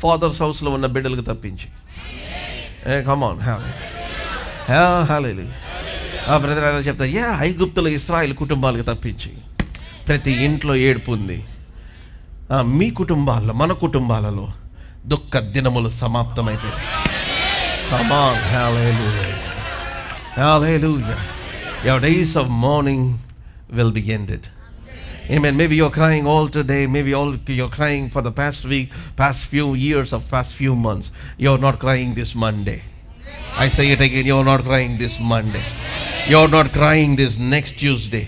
ఫాదర్స్ హౌస్లో ఉన్న బిడ్డలకు తప్పించి, కమ్ ఆన్, హల్లెలూయా. ఆ బ్రదర్ ఎలా చెప్తారు, ఐగుప్తులో ఇశ్రాయేలు కుటుంబాలకు తప్పించి ప్రతి ఇంట్లో ఏడుపు ఉంది. మీ కుటుంబాల్లో, మన కుటుంబాలలో దుఃఖ దినములు సమాప్తమైపోయింది. Come on, hallelujah. Hallelujah. Your days of mourning will be ended. Amen. Maybe you're crying all today. Maybe you're crying for the past week, past few years, or past few months. You're not crying this Monday. I say it again. You're not crying this Monday. You're not crying this next Tuesday.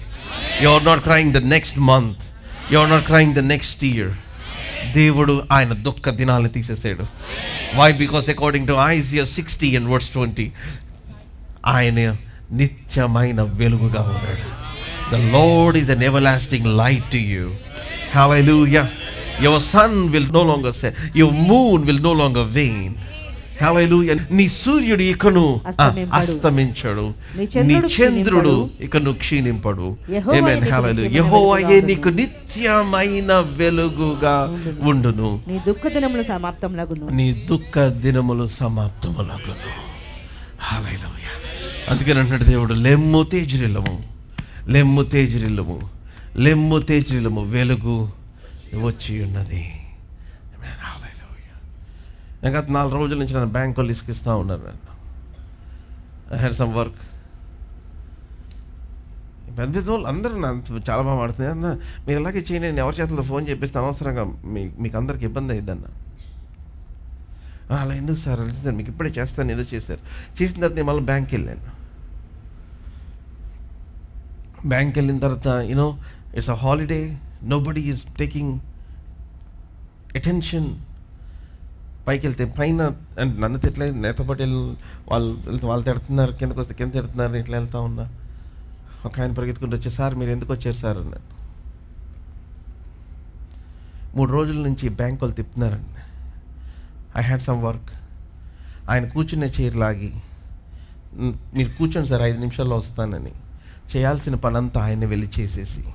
You're not crying the next month. You're not crying the next year. దేవుడు ఆయన దుఃఖ దినాలను తీసేసాడు. Why? Because according to Isaiah 60 and verse 20, ఆయన నిత్యమైన వెలుగుగా ఉన్నాడు. The Lord is an everlasting light to you. Hallelujah. Your sun will no longer set. Your moon will no longer wane. Hallelujah. నీ సూర్యుడు ఇకను అస్తమించడు, నీ చంద్రుడు ఇకను క్షీణింపడు. ఆమేన్. హల్లెలూయా. యెహోవాయే నీకు నిత్యమైన వెలుగుగా ఉండును. నీ దుఃఖ దినములు సమాప్తములగును. నీ దుఃఖ దినములు సమాప్తములగును. హల్లెలూయా. అందుకని అంటున్నాడు దేవుడు, లెమ్ము తేజరిల్లము, లెమ్ము తేజరిల్లము, లెమ్ము తేజరిల్లము, వెలుగు వచ్చి ఉన్నది. గత 4 రోజుల నుంచి నన్ను బ్యాంక్ వాళ్ళు ఇసుకిస్తూ ఉన్నారు. నన్ను ఐ హ్యాడ్ సమ్ వర్క్. పెద్ద వాళ్ళు అందరూ చాలా బాగా మాడుతున్నారు. అన్న మీరు ఇలాగే చేయండి, నేను ఎవరి చేతుల్లో ఫోన్ చెప్పిస్తే అనవసరంగా మీకు అందరికి ఇబ్బంది అయ్యిద్దన్న. అలా ఎందుకు సార్ సార్ మీకు ఇప్పుడే చేస్తాను, ఏదో చేశారు. చేసిన తర్వాత నేను మళ్ళీ బ్యాంక్కి వెళ్ళాను. బ్యాంక్కి వెళ్ళిన తర్వాత you know it's a holiday, nobody is taking attention. పైకి వెళ్తే పైన నన్ను తిట్టలేదు, నేత పటేల్ వాళ్ళు తిడుతున్నారు, కిందకు వస్తే కింద తిడుతున్నారు. ఇట్లా వెళ్తా ఉన్నా. ఒక ఆయన పరిగెత్తుకుంటూ వచ్చి, సార్ మీరు ఎందుకు వచ్చారు సార్ అన్నాడు. 3 రోజుల నుంచి బ్యాంక్ వాళ్ళు తిప్పుతున్నారండి. I had some work. ఆయన కూర్చున్న చైర్ లాగి, మీరు కూర్చోండి సార్ 5 నిమిషాల్లో వస్తానని, చేయాల్సిన పని అంతా ఆయన వెళ్ళి చేసేసి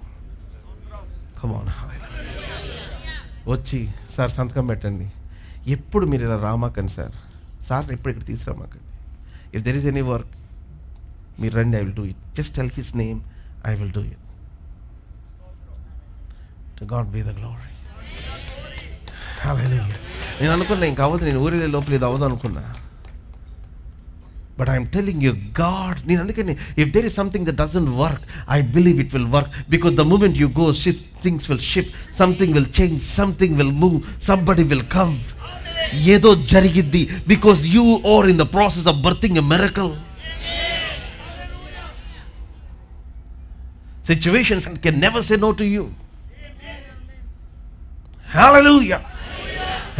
కమాన్ వచ్చి, సార్ సంతకం పెట్టండి, ఎప్పుడు మీరు ఇలా రామాకండి సార్, సార్ ఎప్పుడు ఇక్కడ తీసుకురామాకండి, if there is any work మీరు రండి, I will do it, just tell his name, I will do it. To God be the glory. Hallelujah. నేను అనుకున్నా ఇంకా అవ్వదు, నేను ఊరిలో లోపల ఇది అవ్వదు అనుకున్నా. But I am telling you, God, నేను అందుకని if there is something that doesn't work, I believe it will work, because the moment you go shift, things will shift, something will change, something will move, somebody will come. ఏదో జరిగిద్ది, because you are in the process of birthing a miracle. Situations can never say no to you. Hallelujah.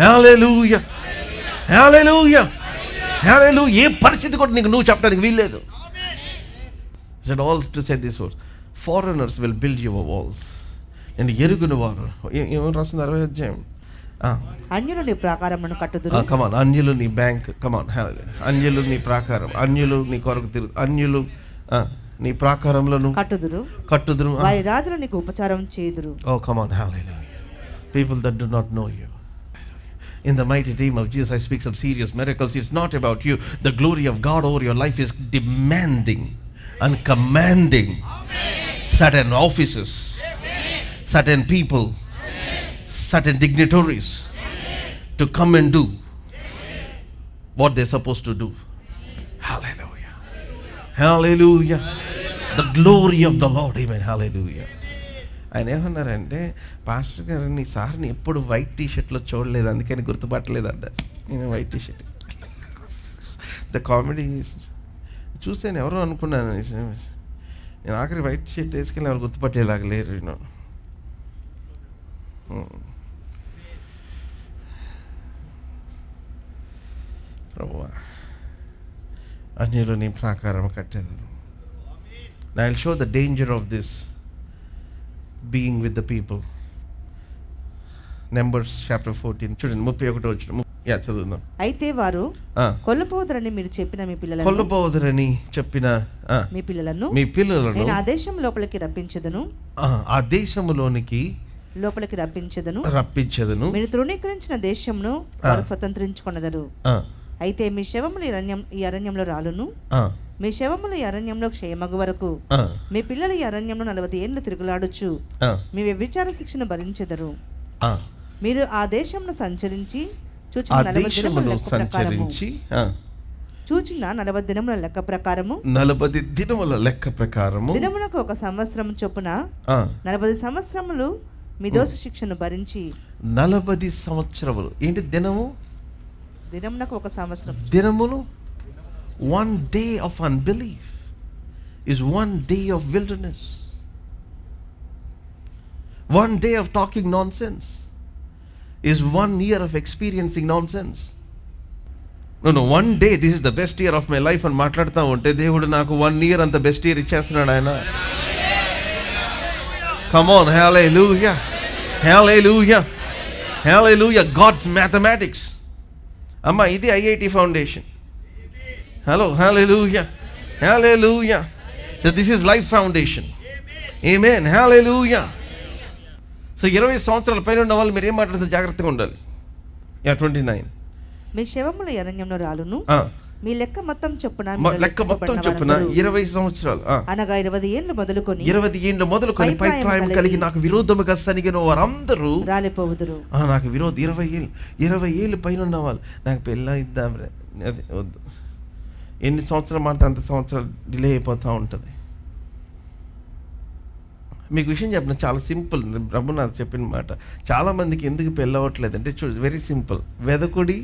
Hallelujah. Hallelujah. Hallelujah. ఏ పరిస్థితి కూడా నీకు నువ్వు చెప్పడానికి వీల్లేదు. Said all to say this word, foreigners will build your walls. And ఎరుగుని వారు ఏమో రాస్తుంది 60వ అధ్యాయం, అన్యులు నీ ప్రాకారమును కట్టుదురు. come on, అన్యులు నీ బ్యాంక్, come on, అన్యులు నీ ప్రాకారం, అన్యులు నీ కొరకు తిరుగు, అన్యులు నీ ప్రాకారంలో కట్టుదురు, వారి రాజులు నీకు ఉపచారం చేయుదురు. Oh, come on, hallelujah. People that do not know you. In the mighty name of Jesus, I speak some serious miracles. It's not about you. The glory of God over your life is demanding and commanding certain offices, certain people, certain dignitaries to come and do what they're supposed to do. Hallelujah. Hallelujah. The glory of the Lord. Amen. Hallelujah. ఆయన ఏమన్నారంటే, pastor గారు నీ సార్ని ఎప్పుడు white టీషర్ట్లో చూడలేదు, అందుకని గుర్తుపట్టలేదు అన్న. నేను వైట్ టీషర్ట్, ద కామెడీ చూసాను, ఎవరో అనుకున్నాను. నేను ఆఖరి వైట్ షర్ట్ వేసుకెళ్ళి ఎవరు గుర్తుపట్టేలాగా లేరు. నేను ప్రభువా, అన్యులు నీ ప్రాకారం కట్టేదాను. I will show the danger of this being with the people. Numbers chapter 14 చూడండి 31వ వచనం. చదువుదాం. అయితే వారు కొల్లపోదురని మీరు చెప్పిన మీ పిల్లలను, కొల్లపోదురని చెప్పిన మీ పిల్లలను నేను ఆ దేశం లోపలికి రప్పించెదను, ఆ దేశములోనికి రప్పించెదను, మీరు తృణీకరించిన దేశమును వారు స్వతంత్రించుకొనెదరు. అయితే మీ శవములు ఈ అరణ్యంలో రాలును, మీ శవములు ఈ అరణ్యంలో క్షయమగు వరకు మీ పిల్లలు ఈ అరణ్యంలో 40 ఏళ్ళు తిరుగులాడుచు మీ వ్యభిచార శిక్షను భరించెదరు. మీరు ఆ దేశంలో సంచరించి చూచిన 40 దినముల లెక్క ప్రకారము దినమునకు 1 సంవత్సరం చొప్పున 40 సంవత్సరములు మీ దోష శిక్షను భరించి. 40 సంవత్సరములు ఏంటి? దినమునకు 1 సంవత్సరం. దినములు, one day of unbelief is one day of wilderness. One day of talking nonsense is 1 year of experiencing nonsense. నేను 1 day this is the best year of my life అని మాట్లాడుతూ ఉంటే దేవుడు నాకు 1 year అంత బెస్ట్ ఇయర్ ఇచ్చేస్తున్నాడు ఆయన. Come on, hallelujah, hallelujah, hallelujah. God's mathematics. అమ్మ, ఇది IIT foundation. Hello, hallelujah, hallelujah. So this is life foundation. Amen, hallelujah. So 20 సంవత్సరాల పైన ఉన్న వాళ్ళు మీరు ఏం మాట్లాడితే జాగ్రత్తగా ఉండాలి. 29. మీ శవముల అరణ్యంలో రాలును, మీ లెక్క మొత్తం చొప్పున 20 సంవత్సరాలు అనగా 20 ఏళ్ళు మొదలుకొని పై ప్రాయం కలిగి నాకు విరోధముగా సనిగిన వారందరూ రాలిపోవుదురు. నాకు విరోధం 20 ఏళ్ళు పైన ఉన్న వాళ్ళు, నాకు పెళ్ళయిద్దాం, అదే వద్దు, ఎన్ని సంవత్సరాలు మాత్రం అంత సంవత్సరాలు డిలే అయిపోతూ ఉంటుంది. మీకు విషయం చెప్పిన చాలా సింపుల్. ప్రభునాథ్ చెప్పిన మాట, చాలామందికి ఎందుకు పెళ్ళవట్లేదు అంటే చూడు, వెరీ సింపుల్. వెదకుడి,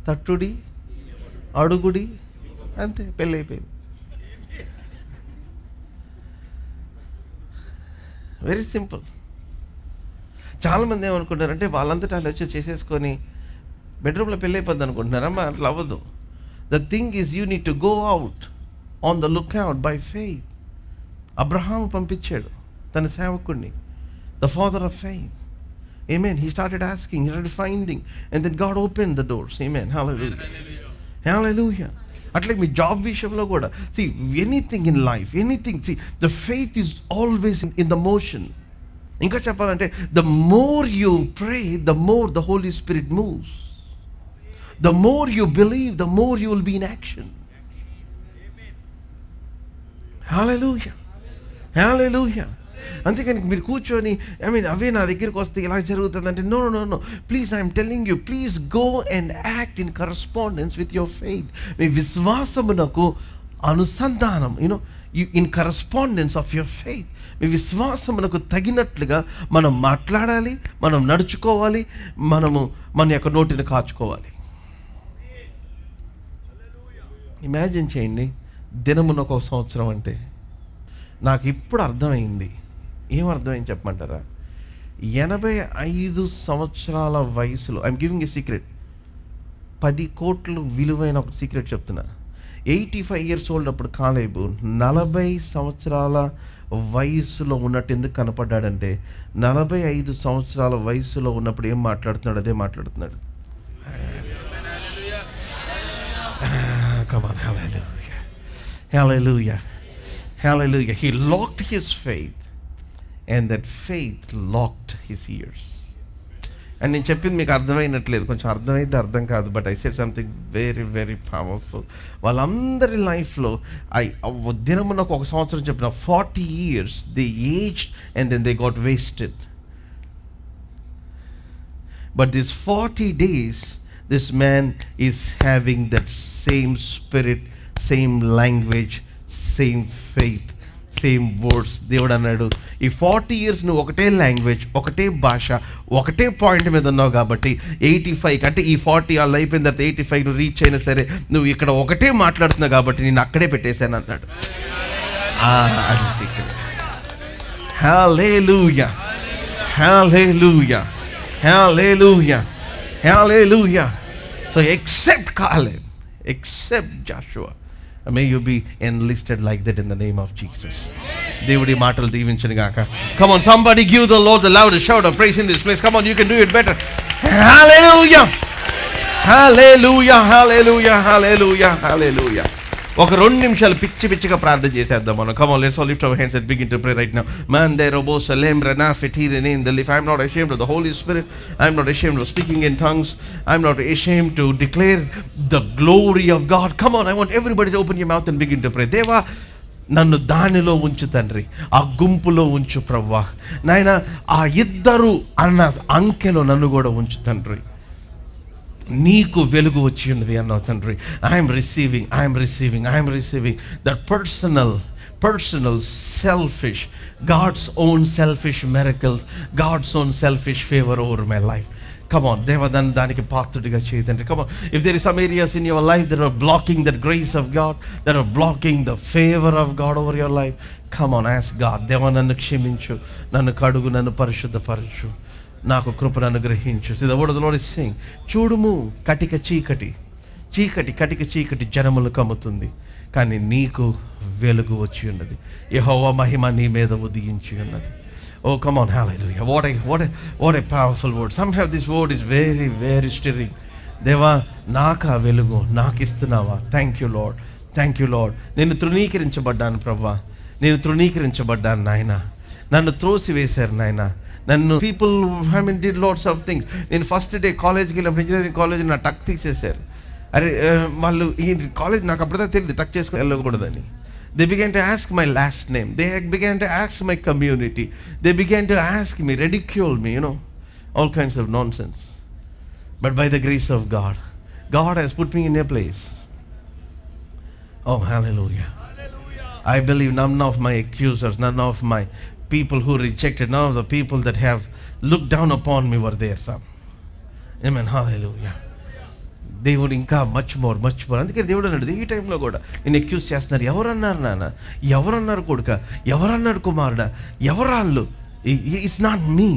తట్టుడి, అడుగుడి, అంతే, పెళ్ళి అయిపోయింది. Very simple. చాలామంది ఏమనుకుంటారంటే వాళ్ళంతటా వాళ్ళు వచ్చి చేసేసుకొని బెడ్రూమ్లో పెళ్ళి అయిపోద్ది అనుకుంటున్నారమ్మా. అట్లా అవ్వదు. The thing is you need to go out on the look out by faith. Abraham పంపించాడు తన సేవకుడిని, the father of faith. Amen. He started asking, he started finding, and then God opened the doors. Amen. Hallelujah. Hallelujah. Atlike me job విషయంలో కూడా, see, anything in life, anything, see, the faith is always in the motion. ఇంకా చెప్పాలంటే, the more you pray, the more the Holy Spirit moves. The more you believe, the more you will be in action. Hallelujah. Hallelujah. అంతేకాని మీరు కూర్చొని అవే నా దగ్గరికి వస్తే ఇలా జరుగుతుంది అంటే, no no no, please, I'm telling you, please go and act in correspondence with your faith. మీ విశ్వాసమునకు అనుసంధానం, in correspondence of your faith. మీ విశ్వాసమునకు తగినట్లుగా మనం మాట్లాడాలి, మనం నడుచుకోవాలి, మన యొక్క నోటిని కాచుకోవాలి. ఇమాజిన్ చేయండి, దినమునొక సంవత్సరం అంటే. నాకు ఇప్పుడు అర్థమైంది. ఏం అర్థమైంది చెప్పమంటారా? 85 సంవత్సరాల వయసులో, ఐఎమ్ గివింగ్ ఏ సీక్రెట్, 10 కోట్లు విలువైన ఒక సీక్రెట్ చెప్తున్నా. 85 years old అప్పుడు కాలేబు 40 సంవత్సరాల వయసులో ఉన్నట్టు ఎందుకు కనపడ్డాడంటే, 45 సంవత్సరాల వయసులో ఉన్నప్పుడు ఏం మాట్లాడుతున్నాడు అదే మాట్లాడుతున్నాడు. Come on, hallelujah, hallelujah, hallelujah. He locked his faith, and that faith locked his ears. And నేను చెప్పింది మీకు అర్థమైనట్లేదు, కొంచెం అర్థమైతే అర్థం కాదు, but I said something very very powerful. వాళ్ళందరి లైఫ్లో దినమునకు ఒక సంవత్సరం చెప్పిన 40 years they aged and then they got wasted. But these 40 days this man is having that same spirit, same language, same faith, same words. దేవుడు అన్నాడు, ఈ 40 years నువ్వు ఒకటే లాంగ్వేజ్, ఒకటే భాష, ఒకటే పాయింట్ మీద ఉన్నావు కాబట్టి 85 అంటే ఈ 40 వాళ్ళు అయిపోయిన తర్వాత 85 నువ్వు రీచ్ అయినా సరే నువ్వు ఇక్కడ ఒకటే మాట్లాడుతున్నావు కాబట్టి నేను అక్కడే పెట్టేశాను అన్నాడు. అది secret. Hallelujah, hallelujah, hallelujah, hallelujah. So except Caleb, except Joshua, may you be enlisted like that in the name of Jesus. దేవుడి మాటలు దీవించను గాక. Come on, somebody give the Lord the loudest shout of praise in this place. Come on, you can do it better. Hallelujah, hallelujah, hallelujah, hallelujah, hallelujah. ఒక 2 నిమిషాలు పిచ్చిగా ప్రార్థన చేసేద్దాం మనం. Come on, let's all lift our hands and begin to pray right now. Man there obos lem rena fetire in the life. I'm not ashamed of the Holy Spirit. I'm not ashamed of speaking in tongues. I'm not ashamed to declare the glory of God. Come on, I want everybody to open your mouth and begin to pray. Deva, నన్ను దానిలో ఉంచు తండ్రి, ఆ గుంపులో ఉంచు ప్రభువా. నాయన, ఆ ఇద్దరు అన్న అంకెలో నన్ను కూడా ఉంచు తండ్రి. నీకు వెలుగు వచ్చి ఉన్నది అన్నావు తండ్రి. I'm receiving that personal selfish, God's own selfish miracles, God's own selfish favour over my life. Come on, దేవదాన్ని దానికి పాత్రుడిగా చేయదండి. Come on, if there is some areas in your life that are blocking that grace of God, that are blocking the favor of God over your life, come on, ask God. దేవా, నన్ను క్షమించు, నన్ను కడుగు, నన్ను పరిశుద్ధపరచు. నాకు కృపను అనుగ్రహించు. See, the word of the Lord is saying, చూడుము కటిక చీకటి జనములు కమ్ముతుంది, కానీ నీకు వెలుగు వచ్చి ఉన్నది. యెహోవా మహిమ నీ మీద ఉదయించి ఉన్నది. Oh, come on, hallelujah. What a powerful word. Somehow this word is very, very stirring. దేవా, నాకా వెలుగు నాకు ఇస్తున్నావా? Thank you Lord. నేను తృణీకరించబడ్డాను ప్రభా, నేను తృణీకరించబడ్డాను నాయన. నన్ను త్రోసివేశారు నాయన. నన్ను people did lots of things. నేను ఫస్ట్ డే కాలేజ్కి వెళ్ళినప్పుడు, ఇంజనీరింగ్ కాలేజ్ నా టక్ తీసేశారు. అరే వాళ్ళు ఈ కాలేజ్ నాకు అప్పుడే తెలియదు టక్ చేసుకుని వెళ్ళకూడదని. They began to ask my last name. They began to ask my community. They began to ask me, ridicule me, all kinds of nonsense. But by the grace of God, God has put me in a place. Oh, hallelujah. I believe none of my accusers, none of my people who rejected, none of the people that have looked down upon me were there. Amen, hallelujah. దేవుడు ఇంకా much more. అందుకే దేవుడు అన్నాడు, ఈ టైంలో కూడా నేను accuse చేస్తున్నారు. ఎవరన్నారు నాన్న, ఎవరన్నారు కొడుక, ఎవరన్నారు కుమారుడా, ఎవరాళ్ళు? It's not me.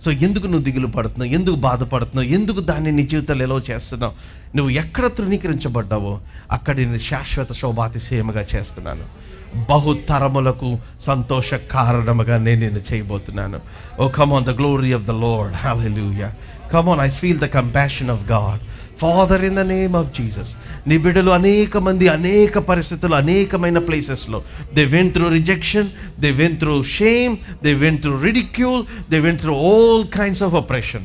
సో ఎందుకు నువ్వు దిగులు పడుతున్నావు, ఎందుకు బాధపడుతున్నావు, ఎందుకు దాన్ని నీ జీవితాలు ఎలా చేస్తున్నావు? నువ్వు ఎక్కడ తృణీకరించబడ్డావో అక్కడ నేను శాశ్వత శోభాతిశయముగా చేస్తున్నాను. బహుతరములకు సంతోష కారణముగా నేను నిన్ను చేయబోతున్నాను. Oh come on, the glory of the Lord, hallelujah. Come on, I feel the compassion of God. Father, in the name of Jesus, నీ బిడ్డలు అనేక మంది అనేక పరిస్థితులు అనేకమైన ప్లేసెస్లో they went through rejection, they went through shame, they went through ridicule, they went through all kinds of oppression.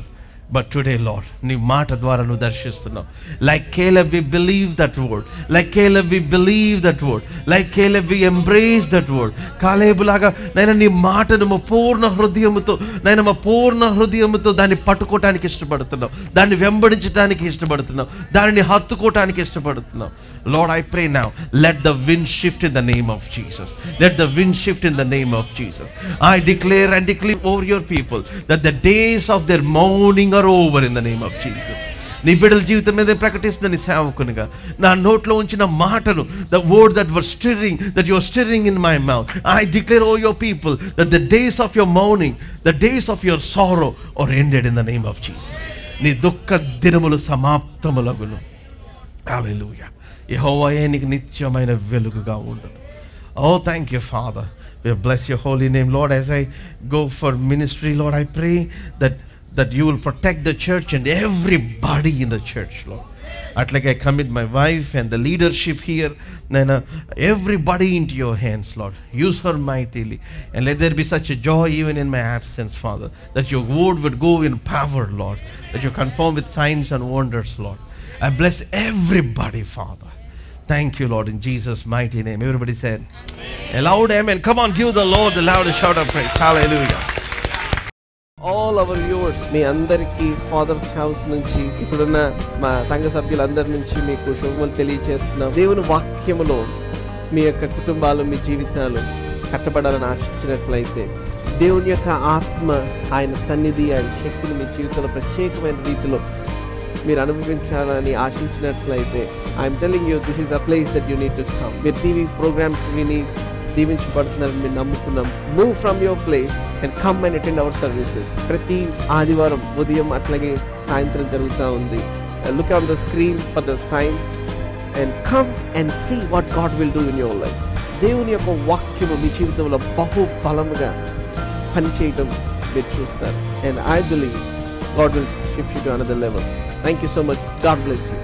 But today, Lord, నీ మాట ద్వారా నువ్వు దర్శిస్తున్నావు. Like Caleb, we believe that word. Like Caleb, we believe that word. Like Caleb, we embrace that word. కాలేబు లాగా నైనా నీ మాటను మా పూర్ణ హృదయముతో దాన్ని పట్టుకోవటానికి ఇష్టపడుతున్నావు, దాన్ని వెంబడించడానికి ఇష్టపడుతున్నావు, దానిని హత్తుకోవటానికి ఇష్టపడుతున్నావు. Lord, I pray now, let the wind shift in the name of Jesus. Let the wind shift in the name of Jesus. I declare over your people that the days of their mourning are over in the name of Jesus. నీ బిడ్డల జీవితం మీద ప్రకటిస్తున్న నీ సేవకునిగా నా నోట్లో ఉంచిన మాటలు, the word that you are stirring in my mouth, I declare over your people that the days of your mourning, the days of your sorrow are ended in the name of Jesus. నీ దుఃఖ దినములు సమాప్తములగును. హల్లెలూయా. యెహోవాయే నీకు నిత్యమైన వెలుగుగా ఉండును. Oh, thank you, Father. We bless your holy name, Lord. As I go for ministry, Lord, I pray that you will protect the church and everybody in the church, Lord. Like I commit my wife and the leadership here, everybody into your hands, Lord. Use her mightily, and let there be such a joy even in my absence, Father, that your word would go in power, Lord, that you confirm with signs and wonders, Lord. I bless everybody, Father. Thank you, Lord, in Jesus' mighty name. Everybody said, amen. A loud amen. Come on, give the Lord the loudest shout of praise. Hallelujah. All our viewers, మీ అందరికీ fathers house నుంచి ఇప్పుడున్న మా సంఘ సభ్యులందరి నుంచి మీకు శుభములు తెలియజేస్తున్నాం. దేవుని వాక్యములో మీ యొక్క కుటుంబాలు, మీ జీవితాలు కట్టబడాలని ఆశించినట్లయితే, దేవుని యొక్క ఆత్మ, ఆయన సన్నిధి, ఆయన శక్తిని మీ జీవితంలో ప్రత్యేకమైన రీతిలో మీరు అనుభవించాలని ఆశించినట్లయితే, I'm telling you, this is the place that you need to come. మీరు టీవీ ప్రోగ్రామ్స్ విని దీవించబడుతున్నారని మేము నమ్ముతున్నాం. Move from your place and come and attend our services. ప్రతి ఆదివారం ఉదయం అట్లాగే సాయంత్రం జరుగుతూ ఉంది. Look on the screen for the time and come and see what God will do in your life. దేవుని యొక్క వాక్యము మీ జీవితంలో బహు బలముగా పనిచేయడం మీరు చూస్తారు. And I believe God will shift you to another level. Thank you so much. God bless you.